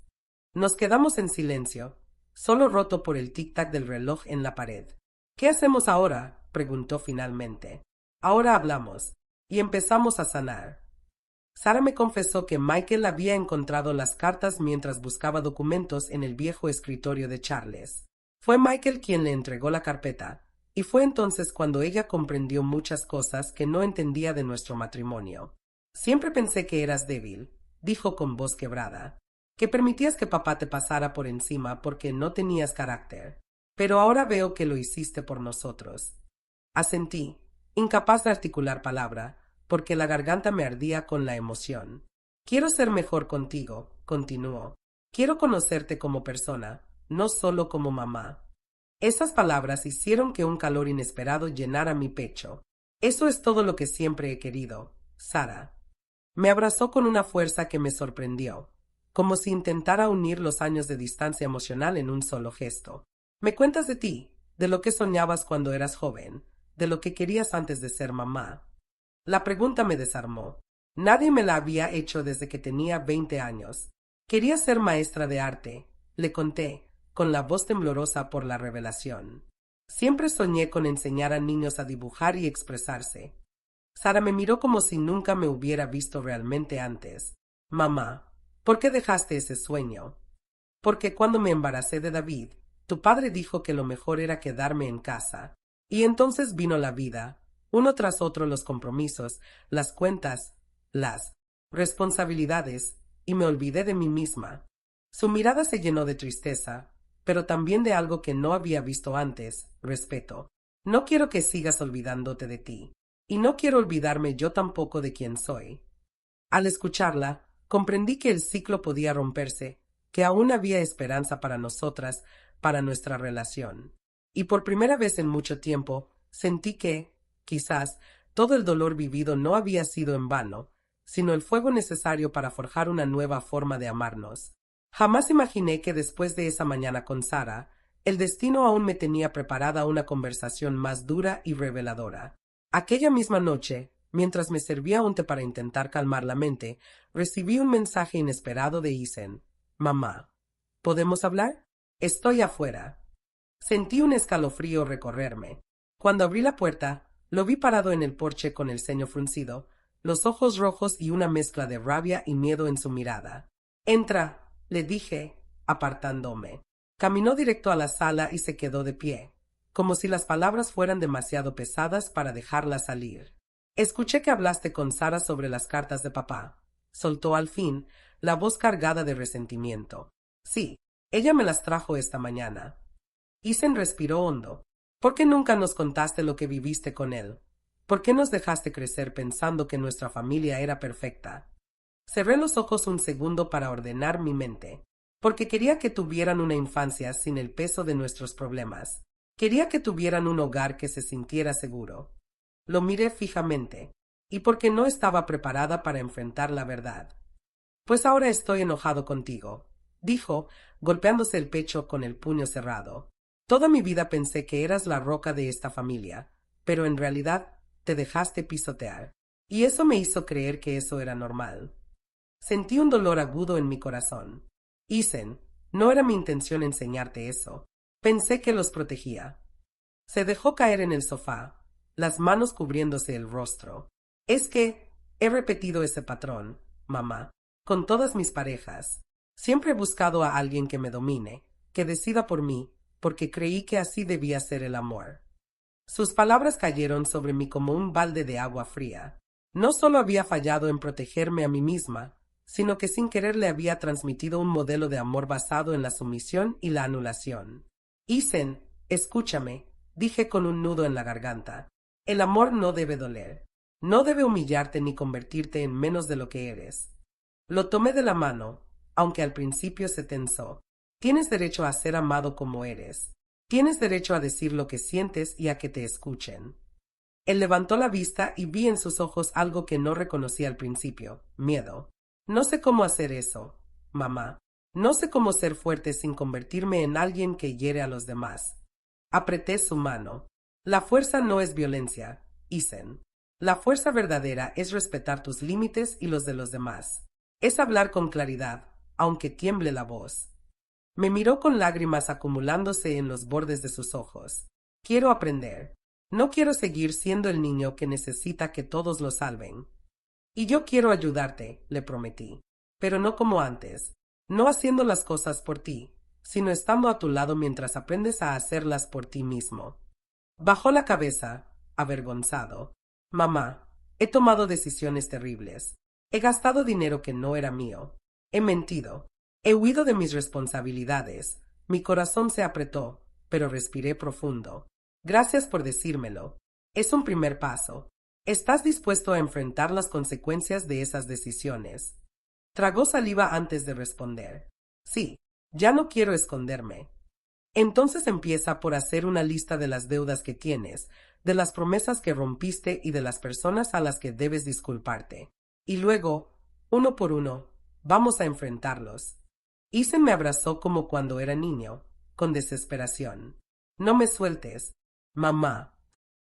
Nos quedamos en silencio, solo roto por el tic-tac del reloj en la pared. ¿Qué hacemos ahora?, preguntó finalmente. Ahora hablamos, y empezamos a sanar. Sara me confesó que Michael había encontrado las cartas mientras buscaba documentos en el viejo escritorio de Charles. Fue Michael quien le entregó la carpeta, y fue entonces cuando ella comprendió muchas cosas que no entendía de nuestro matrimonio. Siempre pensé que eras débil, dijo con voz quebrada, que permitías que papá te pasara por encima porque no tenías carácter. Pero ahora veo que lo hiciste por nosotros. Asentí, incapaz de articular palabra, porque la garganta me ardía con la emoción. Quiero ser mejor contigo, continuó. Quiero conocerte como persona, no solo como mamá. Esas palabras hicieron que un calor inesperado llenara mi pecho. Eso es todo lo que siempre he querido, Sara. Me abrazó con una fuerza que me sorprendió, como si intentara unir los años de distancia emocional en un solo gesto. Me cuentas de ti, de lo que soñabas cuando eras joven, de lo que querías antes de ser mamá. La pregunta me desarmó. Nadie me la había hecho desde que tenía 20 años. Quería ser maestra de arte, le conté, con la voz temblorosa por la revelación. Siempre soñé con enseñar a niños a dibujar y expresarse. Sara me miró como si nunca me hubiera visto realmente antes. Mamá, ¿por qué dejaste ese sueño? Porque cuando me embaracé de David, tu padre dijo que lo mejor era quedarme en casa. Y entonces vino la vida, uno tras otro los compromisos, las cuentas, las responsabilidades, y me olvidé de mí misma. Su mirada se llenó de tristeza, pero también de algo que no había visto antes, respeto. No quiero que sigas olvidándote de ti, y no quiero olvidarme yo tampoco de quién soy. Al escucharla, comprendí que el ciclo podía romperse, que aún había esperanza para nosotras, para nuestra relación. Y por primera vez en mucho tiempo, sentí que, quizás, todo el dolor vivido no había sido en vano, sino el fuego necesario para forjar una nueva forma de amarnos. Jamás imaginé que después de esa mañana con Sara, el destino aún me tenía preparada una conversación más dura y reveladora. Aquella misma noche, mientras me servía un té para intentar calmar la mente, recibí un mensaje inesperado de Isen. Mamá, ¿podemos hablar? Estoy afuera. Sentí un escalofrío recorrerme. Cuando abrí la puerta, lo vi parado en el porche con el ceño fruncido, los ojos rojos y una mezcla de rabia y miedo en su mirada. Entra, le dije, apartándome. Caminó directo a la sala y se quedó de pie, como si las palabras fueran demasiado pesadas para dejarla salir. Escuché que hablaste con Sara sobre las cartas de papá. Soltó al fin, la voz cargada de resentimiento. Sí, ella me las trajo esta mañana. Isen respiró hondo. ¿Por qué nunca nos contaste lo que viviste con él? ¿Por qué nos dejaste crecer pensando que nuestra familia era perfecta? Cerré los ojos un segundo para ordenar mi mente, porque quería que tuvieran una infancia sin el peso de nuestros problemas. Quería que tuvieran un hogar que se sintiera seguro. Lo miré fijamente, y porque no estaba preparada para enfrentar la verdad. Pues ahora estoy enojado contigo, dijo, golpeándose el pecho con el puño cerrado. Toda mi vida pensé que eras la roca de esta familia, pero en realidad te dejaste pisotear. Y eso me hizo creer que eso era normal. Sentí un dolor agudo en mi corazón. Isen, no era mi intención enseñarte eso. Pensé que los protegía. Se dejó caer en el sofá, las manos cubriéndose el rostro. Es que he repetido ese patrón, mamá, con todas mis parejas. Siempre he buscado a alguien que me domine, que decida por mí, porque creí que así debía ser el amor. Sus palabras cayeron sobre mí como un balde de agua fría. No solo había fallado en protegerme a mí misma, sino que sin querer le había transmitido un modelo de amor basado en la sumisión y la anulación. Isen, escúchame, dije con un nudo en la garganta. El amor no debe doler. No debe humillarte ni convertirte en menos de lo que eres. Lo tomé de la mano, aunque al principio se tensó. Tienes derecho a ser amado como eres. Tienes derecho a decir lo que sientes y a que te escuchen. Él levantó la vista y vi en sus ojos algo que no reconocí al principio: miedo. No sé cómo hacer eso, mamá. No sé cómo ser fuerte sin convertirme en alguien que hiere a los demás. Apreté su mano. La fuerza no es violencia, Isen. La fuerza verdadera es respetar tus límites y los de los demás. Es hablar con claridad, aunque tiemble la voz. Me miró con lágrimas acumulándose en los bordes de sus ojos. Quiero aprender. No quiero seguir siendo el niño que necesita que todos lo salven. Y yo quiero ayudarte, le prometí. Pero no como antes. No haciendo las cosas por ti, sino estando a tu lado mientras aprendes a hacerlas por ti mismo. Bajó la cabeza, avergonzado. Mamá, he tomado decisiones terribles. He gastado dinero que no era mío. He mentido. He huido de mis responsabilidades. Mi corazón se apretó, pero respiré profundo. Gracias por decírmelo. Es un primer paso. ¿Estás dispuesto a enfrentar las consecuencias de esas decisiones? Tragó saliva antes de responder. Sí, ya no quiero esconderme. Entonces empieza por hacer una lista de las deudas que tienes, de las promesas que rompiste y de las personas a las que debes disculparte. Y luego, uno por uno, vamos a enfrentarlos. Isen me abrazó como cuando era niño, con desesperación. No me sueltes, mamá.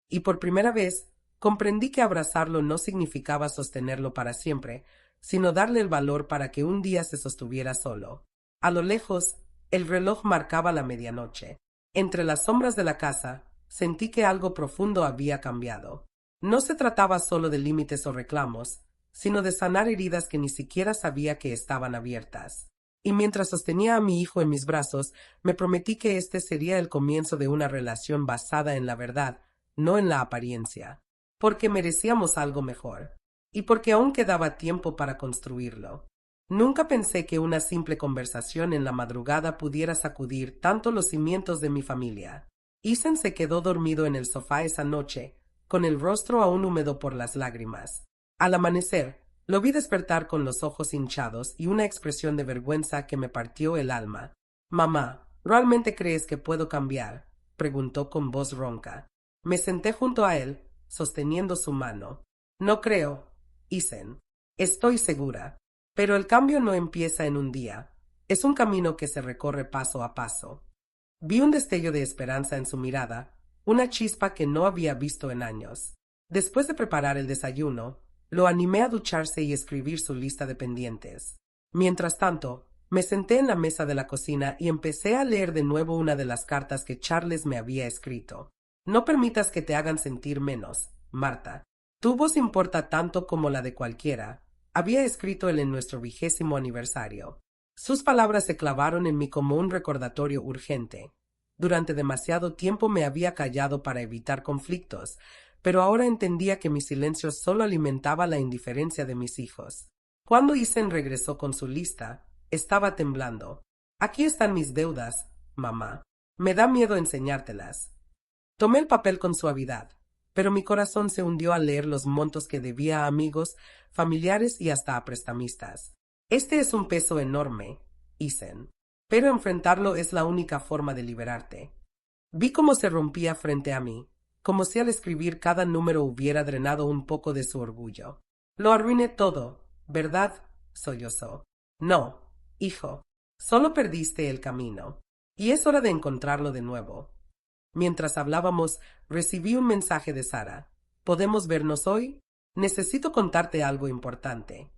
Y por primera vez, comprendí que abrazarlo no significaba sostenerlo para siempre, sino darle el valor para que un día se sostuviera solo. A lo lejos, el reloj marcaba la medianoche. Entre las sombras de la casa, sentí que algo profundo había cambiado. No se trataba solo de límites o reclamos, sino de sanar heridas que ni siquiera sabía que estaban abiertas. Y mientras sostenía a mi hijo en mis brazos, me prometí que este sería el comienzo de una relación basada en la verdad, no en la apariencia. Porque merecíamos algo mejor. Y porque aún quedaba tiempo para construirlo. Nunca pensé que una simple conversación en la madrugada pudiera sacudir tanto los cimientos de mi familia. Isen se quedó dormido en el sofá esa noche, con el rostro aún húmedo por las lágrimas. Al amanecer, lo vi despertar con los ojos hinchados y una expresión de vergüenza que me partió el alma. Mamá, ¿realmente crees que puedo cambiar?, preguntó con voz ronca. Me senté junto a él, sosteniendo su mano. No creo, Isen. Estoy segura. Pero el cambio no empieza en un día. Es un camino que se recorre paso a paso. Vi un destello de esperanza en su mirada, una chispa que no había visto en años. Después de preparar el desayuno, lo animé a ducharse y escribir su lista de pendientes. Mientras tanto, me senté en la mesa de la cocina y empecé a leer de nuevo una de las cartas que Charles me había escrito. No permitas que te hagan sentir menos, Marta. Tu voz importa tanto como la de cualquiera, había escrito él en nuestro 20º aniversario. Sus palabras se clavaron en mí como un recordatorio urgente. Durante demasiado tiempo me había callado para evitar conflictos, pero ahora entendía que mi silencio solo alimentaba la indiferencia de mis hijos. Cuando Isen regresó con su lista, estaba temblando. Aquí están mis deudas, mamá. Me da miedo enseñártelas. Tomé el papel con suavidad. pero mi corazón se hundió al leer los montos que debía a amigos, familiares y hasta a prestamistas. Este es un peso enorme, Isen, pero enfrentarlo es la única forma de liberarte. Vi cómo se rompía frente a mí, como si al escribir cada número hubiera drenado un poco de su orgullo. Lo arruiné todo, ¿verdad? Sollozó. No, hijo, solo perdiste el camino. Y es hora de encontrarlo de nuevo. Mientras hablábamos, recibí un mensaje de Sara. ¿Podemos vernos hoy? Necesito contarte algo importante.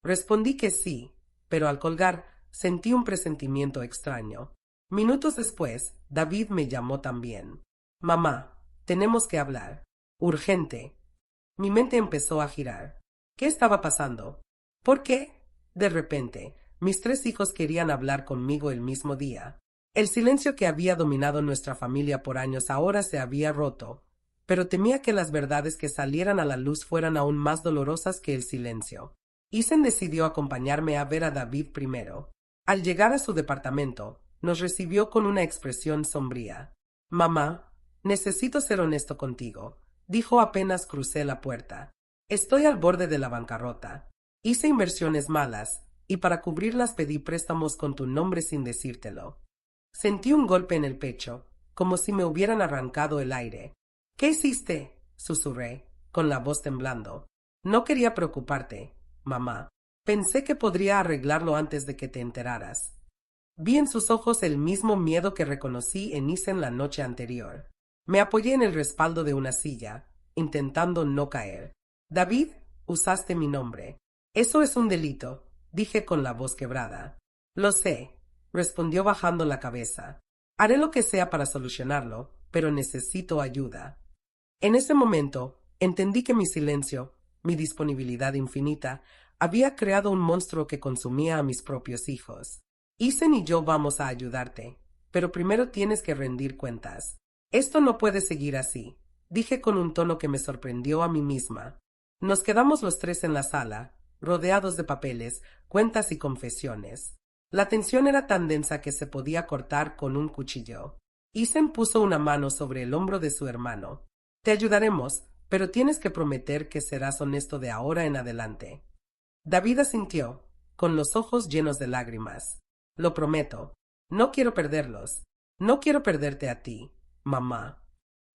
Respondí que sí, pero al colgar sentí un presentimiento extraño. Minutos después, David me llamó también. Mamá, tenemos que hablar. Urgente. Mi mente empezó a girar. ¿Qué estaba pasando? ¿Por qué? De repente, mis 3 hijos querían hablar conmigo el mismo día. El silencio que había dominado nuestra familia por años ahora se había roto, pero temía que las verdades que salieran a la luz fueran aún más dolorosas que el silencio. Isen decidió acompañarme a ver a David primero. Al llegar a su departamento, nos recibió con una expresión sombría. Mamá, necesito ser honesto contigo, dijo apenas crucé la puerta. Estoy al borde de la bancarrota. Hice inversiones malas, y para cubrirlas pedí préstamos con tu nombre sin decírtelo. Sentí un golpe en el pecho, como si me hubieran arrancado el aire. ¿Qué hiciste? Susurré, con la voz temblando. No quería preocuparte, mamá. Pensé que podría arreglarlo antes de que te enteraras. Vi en sus ojos el mismo miedo que reconocí en Isen la noche anterior. Me apoyé en el respaldo de una silla, intentando no caer. David, usaste mi nombre. Eso es un delito, dije con la voz quebrada. Lo sé, respondió bajando la cabeza. Haré lo que sea para solucionarlo, pero necesito ayuda. En ese momento, entendí que mi silencio, mi disponibilidad infinita, había creado un monstruo que consumía a mis propios hijos. Isen y yo vamos a ayudarte, pero primero tienes que rendir cuentas. Esto no puede seguir así, dije con un tono que me sorprendió a mí misma. Nos quedamos los 3 en la sala, rodeados de papeles, cuentas y confesiones. La tensión era tan densa que se podía cortar con un cuchillo. Isen puso una mano sobre el hombro de su hermano. Te ayudaremos, pero tienes que prometer que serás honesto de ahora en adelante. David asintió, con los ojos llenos de lágrimas. Lo prometo. No quiero perderlos. No quiero perderte a ti, mamá.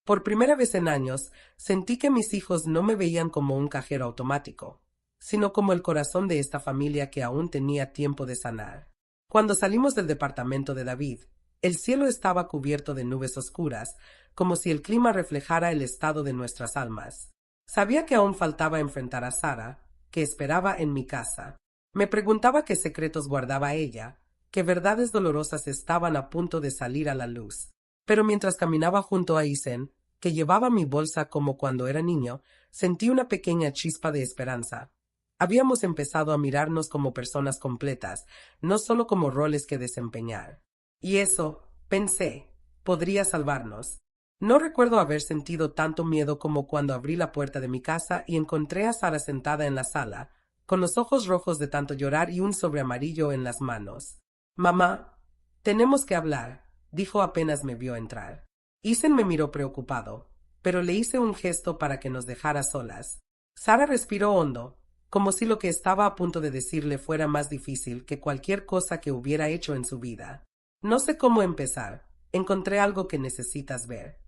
Por primera vez en años, sentí que mis hijos no me veían como un cajero automático, sino como el corazón de esta familia que aún tenía tiempo de sanar. Cuando salimos del departamento de David, el cielo estaba cubierto de nubes oscuras, como si el clima reflejara el estado de nuestras almas. Sabía que aún faltaba enfrentar a Sara, que esperaba en mi casa. Me preguntaba qué secretos guardaba ella, qué verdades dolorosas estaban a punto de salir a la luz. Pero mientras caminaba junto a Isen, que llevaba mi bolsa como cuando era niño, sentí una pequeña chispa de esperanza. Habíamos empezado a mirarnos como personas completas, no solo como roles que desempeñar. Y eso, pensé, podría salvarnos. No recuerdo haber sentido tanto miedo como cuando abrí la puerta de mi casa y encontré a Sara sentada en la sala, con los ojos rojos de tanto llorar y un sobre amarillo en las manos. Mamá, tenemos que hablar, dijo apenas me vio entrar. Isen me miró preocupado, pero le hice un gesto para que nos dejara solas. Sara respiró hondo, como si lo que estaba a punto de decirle fuera más difícil que cualquier cosa que hubiera hecho en su vida. No sé cómo empezar. Encontré algo que necesitas ver.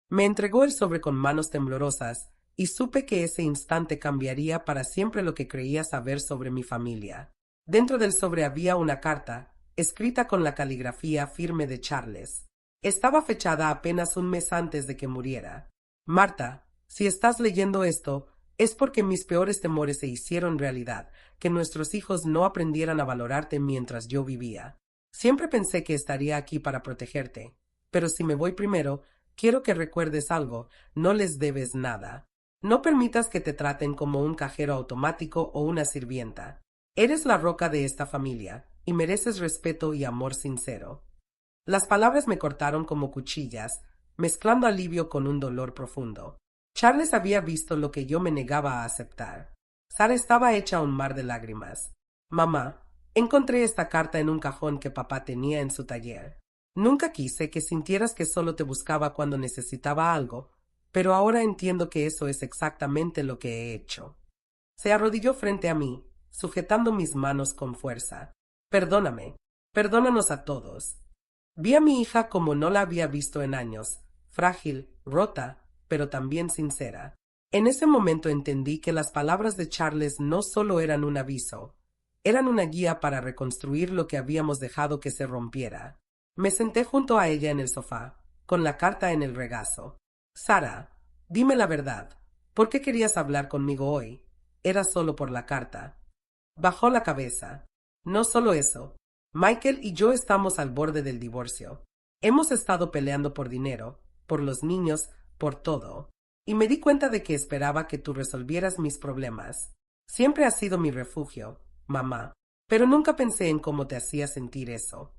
Me entregó el sobre con manos temblorosas, y supe que ese instante cambiaría para siempre lo que creía saber sobre mi familia. Dentro del sobre había una carta, escrita con la caligrafía firme de Charles. Estaba fechada apenas un mes antes de que muriera. Marta, si estás leyendo esto, es porque mis peores temores se hicieron realidad, que nuestros hijos no aprendieran a valorarte mientras yo vivía. Siempre pensé que estaría aquí para protegerte, pero si me voy primero, quiero que recuerdes algo, no les debes nada. No permitas que te traten como un cajero automático o una sirvienta. Eres la roca de esta familia, y mereces respeto y amor sincero. Las palabras me cortaron como cuchillas, mezclando alivio con un dolor profundo. Charles había visto lo que yo me negaba a aceptar. Sara estaba hecha un mar de lágrimas. Mamá, encontré esta carta en un cajón que papá tenía en su taller. Nunca quise que sintieras que solo te buscaba cuando necesitaba algo, pero ahora entiendo que eso es exactamente lo que he hecho. Se arrodilló frente a mí, sujetando mis manos con fuerza. Perdóname, perdónanos a todos. Vi a mi hija como no la había visto en años, frágil, rota, pero también sincera. En ese momento entendí que las palabras de Charles no solo eran un aviso, eran una guía para reconstruir lo que habíamos dejado que se rompiera. Me senté junto a ella en el sofá, con la carta en el regazo. Sara, dime la verdad. ¿Por qué querías hablar conmigo hoy? ¿Era solo por la carta? Bajó la cabeza. No solo eso. Michael y yo estamos al borde del divorcio. Hemos estado peleando por dinero, por los niños, por todo. Y me di cuenta de que esperaba que tú resolvieras mis problemas. Siempre has sido mi refugio, mamá, pero nunca pensé en cómo te hacía sentir eso.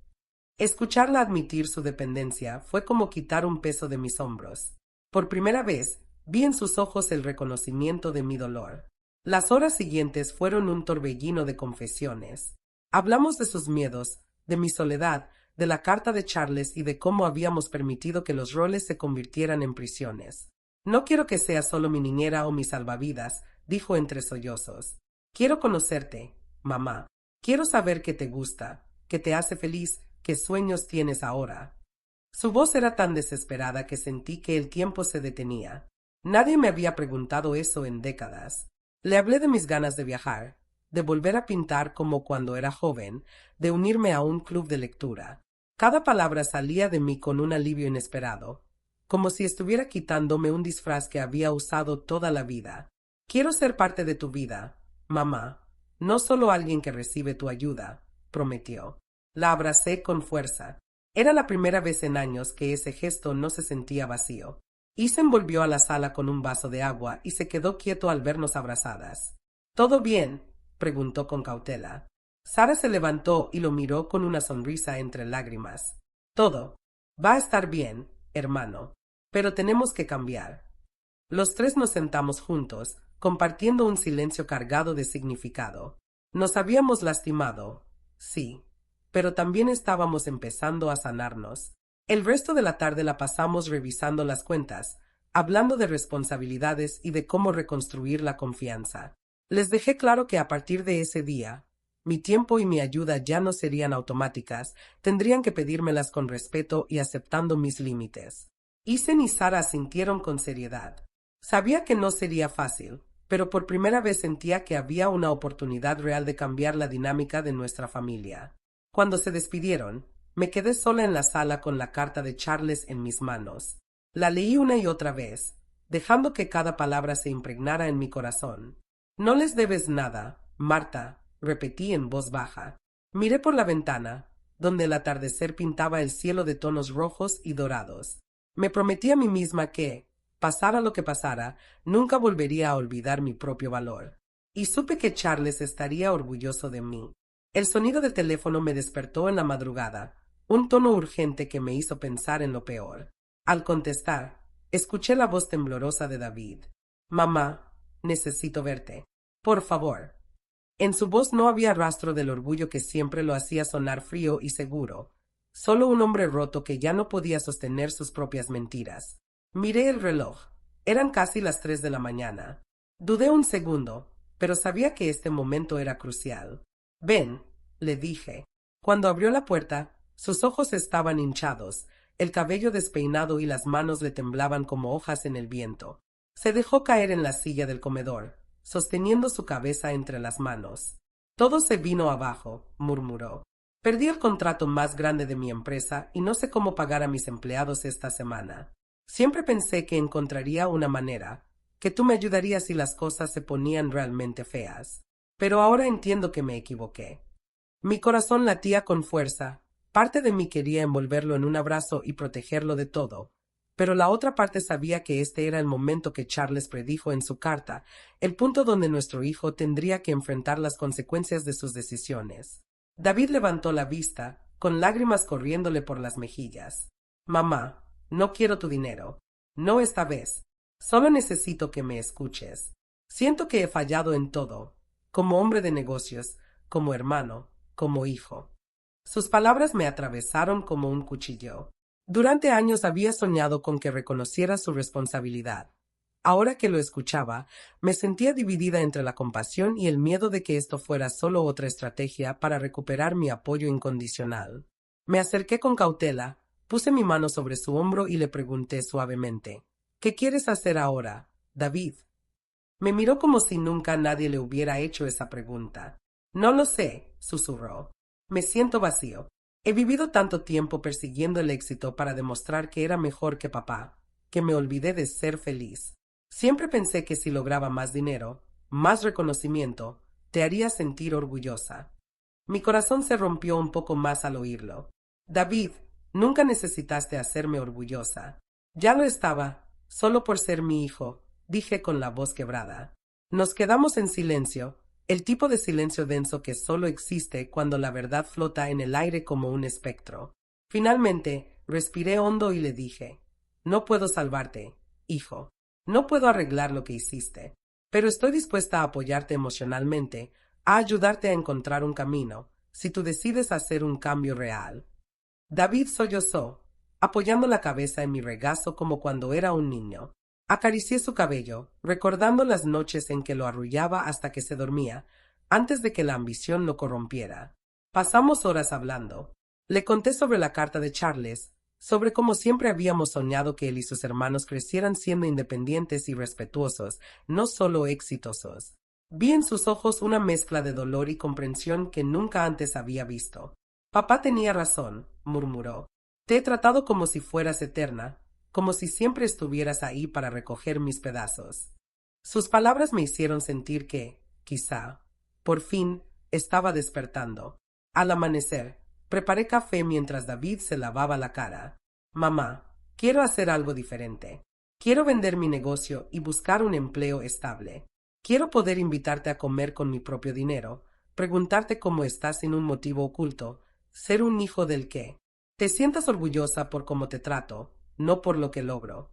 Escucharla admitir su dependencia fue como quitar un peso de mis hombros. Por primera vez, vi en sus ojos el reconocimiento de mi dolor. Las horas siguientes fueron un torbellino de confesiones. Hablamos de sus miedos, de mi soledad, de la carta de Charles y de cómo habíamos permitido que los roles se convirtieran en prisiones. No quiero que seas solo mi niñera o mi salvavidas, dijo entre sollozos. Quiero conocerte, mamá. Quiero saber qué te gusta, qué te hace feliz, qué sueños tienes ahora. Su voz era tan desesperada que sentí que el tiempo se detenía. Nadie me había preguntado eso en décadas. Le hablé de mis ganas de viajar, de volver a pintar como cuando era joven, de unirme a un club de lectura. Cada palabra salía de mí con un alivio inesperado, como si estuviera quitándome un disfraz que había usado toda la vida. Quiero ser parte de tu vida, mamá, no solo alguien que recibe tu ayuda, prometió. La abracé con fuerza. Era la primera vez en años que ese gesto no se sentía vacío. Ethan volvió a la sala con un vaso de agua y se quedó quieto al vernos abrazadas. ¿Todo bien?, preguntó con cautela. Sara se levantó y lo miró con una sonrisa entre lágrimas. Todo. Va a estar bien, hermano. Pero tenemos que cambiar. Los tres nos sentamos juntos, compartiendo un silencio cargado de significado. Nos habíamos lastimado, sí, pero también estábamos empezando a sanarnos. El resto de la tarde la pasamos revisando las cuentas, hablando de responsabilidades y de cómo reconstruir la confianza. Les dejé claro que a partir de ese día, mi tiempo y mi ayuda ya no serían automáticas, tendrían que pedírmelas con respeto y aceptando mis límites. Ethan y Sara asintieron con seriedad. Sabía que no sería fácil, pero por primera vez sentía que había una oportunidad real de cambiar la dinámica de nuestra familia. Cuando se despidieron, me quedé sola en la sala con la carta de Charles en mis manos. La leí una y otra vez, dejando que cada palabra se impregnara en mi corazón. No les debes nada, Marta, repetí en voz baja. Miré por la ventana, donde el atardecer pintaba el cielo de tonos rojos y dorados. Me prometí a mí misma que, pasara lo que pasara, nunca volvería a olvidar mi propio valor. Y supe que Charles estaría orgulloso de mí. El sonido del teléfono me despertó en la madrugada, un tono urgente que me hizo pensar en lo peor. Al contestar, escuché la voz temblorosa de David. Mamá, necesito verte. Por favor. En su voz no había rastro del orgullo que siempre lo hacía sonar frío y seguro, solo un hombre roto que ya no podía sostener sus propias mentiras. Miré el reloj. Eran casi las 3 de la mañana. Dudé un segundo, pero sabía que este momento era crucial. Ven, le dije. Cuando abrió la puerta, sus ojos estaban hinchados, el cabello despeinado y las manos le temblaban como hojas en el viento. Se dejó caer en la silla del comedor, sosteniendo su cabeza entre las manos. Todo se vino abajo, murmuró. Perdí el contrato más grande de mi empresa y no sé cómo pagar a mis empleados esta semana. Siempre pensé que encontraría una manera, que tú me ayudarías si las cosas se ponían realmente feas. Pero ahora entiendo que me equivoqué. Mi corazón latía con fuerza. Parte de mí quería envolverlo en un abrazo y protegerlo de todo, pero la otra parte sabía que este era el momento que Charles predijo en su carta, el punto donde nuestro hijo tendría que enfrentar las consecuencias de sus decisiones. David levantó la vista, con lágrimas corriéndole por las mejillas. Mamá, no quiero tu dinero. No esta vez. Solo necesito que me escuches. Siento que he fallado en todo, como hombre de negocios, como hermano, como hijo. Sus palabras me atravesaron como un cuchillo. Durante años había soñado con que reconociera su responsabilidad. Ahora que lo escuchaba, me sentía dividida entre la compasión y el miedo de que esto fuera solo otra estrategia para recuperar mi apoyo incondicional. Me acerqué con cautela, puse mi mano sobre su hombro y le pregunté suavemente: ¿Qué quieres hacer ahora, David? Me miró como si nunca nadie le hubiera hecho esa pregunta. No lo sé, susurró. Me siento vacío. He vivido tanto tiempo persiguiendo el éxito para demostrar que era mejor que papá, que me olvidé de ser feliz. Siempre pensé que si lograba más dinero, más reconocimiento, te haría sentir orgullosa. Mi corazón se rompió un poco más al oírlo. David, nunca necesitaste hacerme orgullosa. Ya lo estaba, solo por ser mi hijo, dije con la voz quebrada. Nos quedamos en silencio, el tipo de silencio denso que solo existe cuando la verdad flota en el aire como un espectro. Finalmente, respiré hondo y le dije: No puedo salvarte, hijo. No puedo arreglar lo que hiciste, pero estoy dispuesta a apoyarte emocionalmente, a ayudarte a encontrar un camino, si tú decides hacer un cambio real. David sollozó, apoyando la cabeza en mi regazo como cuando era un niño. Acaricié su cabello, recordando las noches en que lo arrullaba hasta que se dormía, antes de que la ambición lo corrompiera. Pasamos horas hablando. Le conté sobre la carta de Charles, sobre cómo siempre habíamos soñado que él y sus hermanos crecieran siendo independientes y respetuosos, no solo exitosos. Vi en sus ojos una mezcla de dolor y comprensión que nunca antes había visto. Papá tenía razón, murmuró. Te he tratado como si fueras eterna, como si siempre estuvieras ahí para recoger mis pedazos. Sus palabras me hicieron sentir que, quizá, por fin, estaba despertando. Al amanecer, preparé café mientras David se lavaba la cara. Mamá, quiero hacer algo diferente. Quiero vender mi negocio y buscar un empleo estable. Quiero poder invitarte a comer con mi propio dinero, preguntarte cómo estás sin un motivo oculto, ser un hijo del que te sientas orgullosa por cómo te trato, no por lo que logro.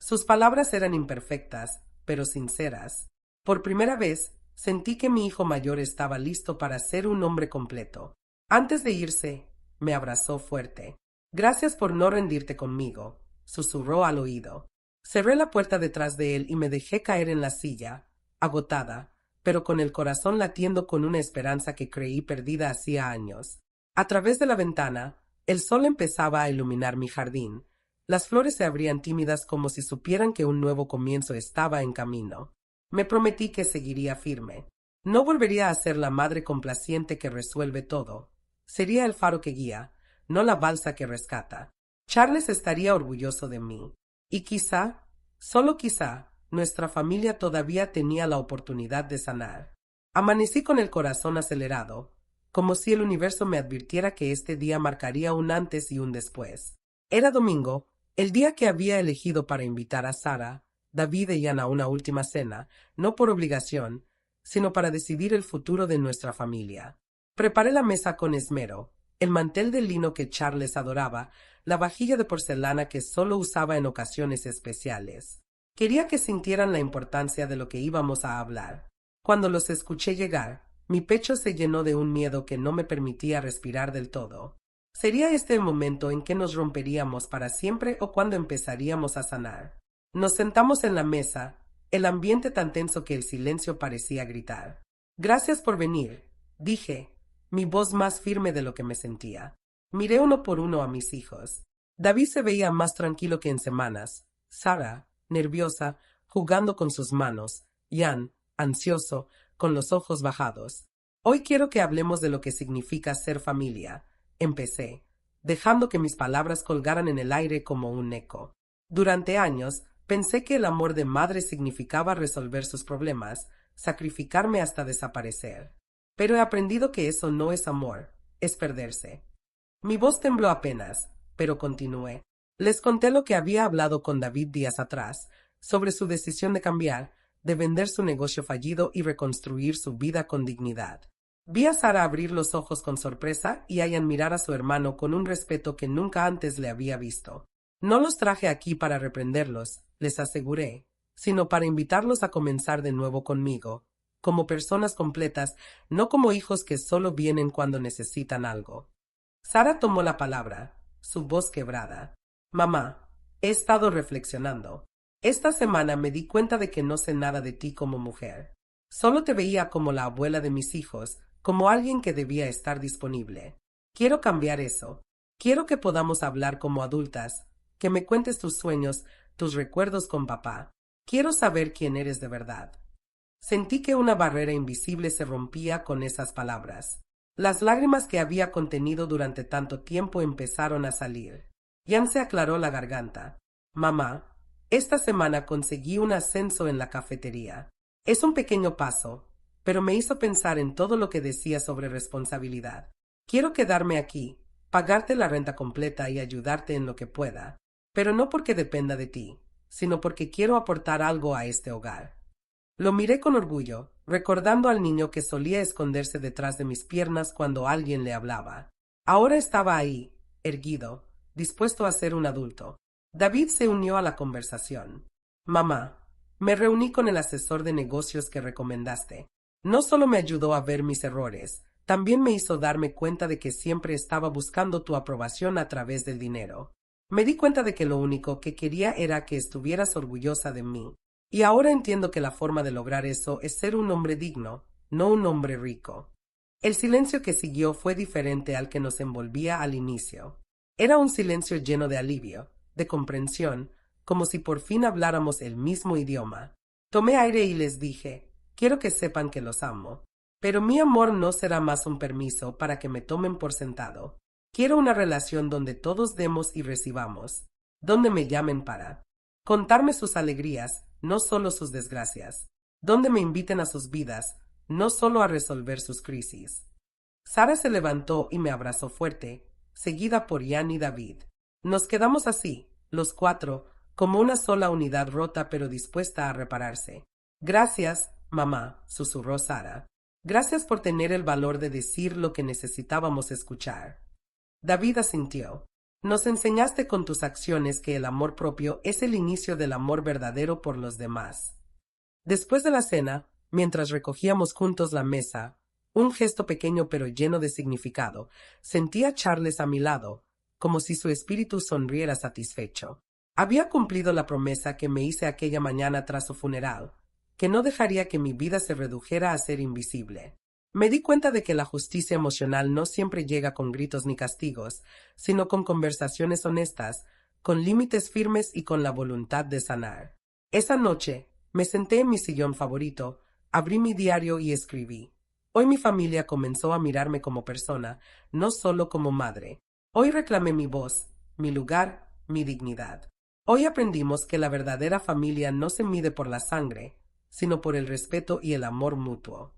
Sus palabras eran imperfectas, pero sinceras. Por primera vez, sentí que mi hijo mayor estaba listo para ser un hombre completo. Antes de irse, me abrazó fuerte. Gracias por no rendirte conmigo, susurró al oído. Cerré la puerta detrás de él y me dejé caer en la silla, agotada, pero con el corazón latiendo con una esperanza que creí perdida hacía años. A través de la ventana, el sol empezaba a iluminar mi jardín. Las flores se abrían tímidas como si supieran que un nuevo comienzo estaba en camino. Me prometí que seguiría firme. No volvería a ser la madre complaciente que resuelve todo. Sería el faro que guía, no la balsa que rescata. Charles estaría orgulloso de mí. Y quizá, solo quizá, nuestra familia todavía tenía la oportunidad de sanar. Amanecí con el corazón acelerado, como si el universo me advirtiera que este día marcaría un antes y un después. Era domingo, el día que había elegido para invitar a Sara, David y Ian a una última cena, no por obligación, sino para decidir el futuro de nuestra familia. Preparé la mesa con esmero, el mantel de lino que Charles adoraba, la vajilla de porcelana que solo usaba en ocasiones especiales. Quería que sintieran la importancia de lo que íbamos a hablar. Cuando los escuché llegar, mi pecho se llenó de un miedo que no me permitía respirar del todo. ¿Sería este el momento en que nos romperíamos para siempre o cuando empezaríamos a sanar? Nos sentamos en la mesa, el ambiente tan tenso que el silencio parecía gritar. Gracias por venir, dije, mi voz más firme de lo que me sentía. Miré uno por uno a mis hijos. David se veía más tranquilo que en semanas. Sara, nerviosa, jugando con sus manos. Ian, ansioso, con los ojos bajados. Hoy quiero que hablemos de lo que significa ser familia. Empecé, dejando que mis palabras colgaran en el aire como un eco. Durante años, pensé que el amor de madre significaba resolver sus problemas, sacrificarme hasta desaparecer. Pero he aprendido que eso no es amor, es perderse. Mi voz tembló apenas, pero continué. Les conté lo que había hablado con David días atrás, sobre su decisión de cambiar, de vender su negocio fallido y reconstruir su vida con dignidad. Vi a Sara abrir los ojos con sorpresa y a Ian mirar a su hermano con un respeto que nunca antes le había visto. No los traje aquí para reprenderlos, les aseguré, sino para invitarlos a comenzar de nuevo conmigo, como personas completas, no como hijos que solo vienen cuando necesitan algo. Sara tomó la palabra, su voz quebrada. Mamá, he estado reflexionando. Esta semana me di cuenta de que no sé nada de ti como mujer. Solo te veía como la abuela de mis hijos, como alguien que debía estar disponible. Quiero cambiar eso. Quiero que podamos hablar como adultas, que me cuentes tus sueños, tus recuerdos con papá. Quiero saber quién eres de verdad. Sentí que una barrera invisible se rompía con esas palabras. Las lágrimas que había contenido durante tanto tiempo empezaron a salir. Jan se aclaró la garganta. Mamá, esta semana conseguí un ascenso en la cafetería. Es un pequeño paso, pero me hizo pensar en todo lo que decía sobre responsabilidad. Quiero quedarme aquí, pagarte la renta completa y ayudarte en lo que pueda, pero no porque dependa de ti, sino porque quiero aportar algo a este hogar. Lo miré con orgullo, recordando al niño que solía esconderse detrás de mis piernas cuando alguien le hablaba. Ahora estaba ahí, erguido, dispuesto a ser un adulto. David se unió a la conversación. Mamá, me reuní con el asesor de negocios que recomendaste. No solo me ayudó a ver mis errores, también me hizo darme cuenta de que siempre estaba buscando tu aprobación a través del dinero. Me di cuenta de que lo único que quería era que estuvieras orgullosa de mí. Y ahora entiendo que la forma de lograr eso es ser un hombre digno, no un hombre rico. El silencio que siguió fue diferente al que nos envolvía al inicio. Era un silencio lleno de alivio, de comprensión, como si por fin habláramos el mismo idioma. Tomé aire y les dije, quiero que sepan que los amo. Pero mi amor no será más un permiso para que me tomen por sentado. Quiero una relación donde todos demos y recibamos, donde me llamen para contarme sus alegrías, no solo sus desgracias, donde me inviten a sus vidas, no solo a resolver sus crisis. Sara se levantó y me abrazó fuerte, seguida por Jan y David. Nos quedamos así, los cuatro, como una sola unidad rota pero dispuesta a repararse. Gracias, mamá, susurró Sara. Gracias por tener el valor de decir lo que necesitábamos escuchar. David asintió. Nos enseñaste con tus acciones que el amor propio es el inicio del amor verdadero por los demás. Después de la cena, mientras recogíamos juntos la mesa, un gesto pequeño pero lleno de significado, sentí a Charles a mi lado, como si su espíritu sonriera satisfecho. Había cumplido la promesa que me hice aquella mañana tras su funeral, que no dejaría que mi vida se redujera a ser invisible. Me di cuenta de que la justicia emocional no siempre llega con gritos ni castigos, sino con conversaciones honestas, con límites firmes y con la voluntad de sanar. Esa noche, me senté en mi sillón favorito, abrí mi diario y escribí. Hoy mi familia comenzó a mirarme como persona, no solo como madre. Hoy reclamé mi voz, mi lugar, mi dignidad. Hoy aprendimos que la verdadera familia no se mide por la sangre, sino por el respeto y el amor mutuo.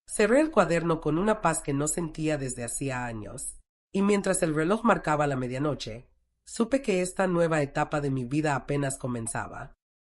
Cerré el cuaderno con una paz que no sentía desde hacía años, y mientras el reloj marcaba la medianoche, supe que esta nueva etapa de mi vida apenas comenzaba.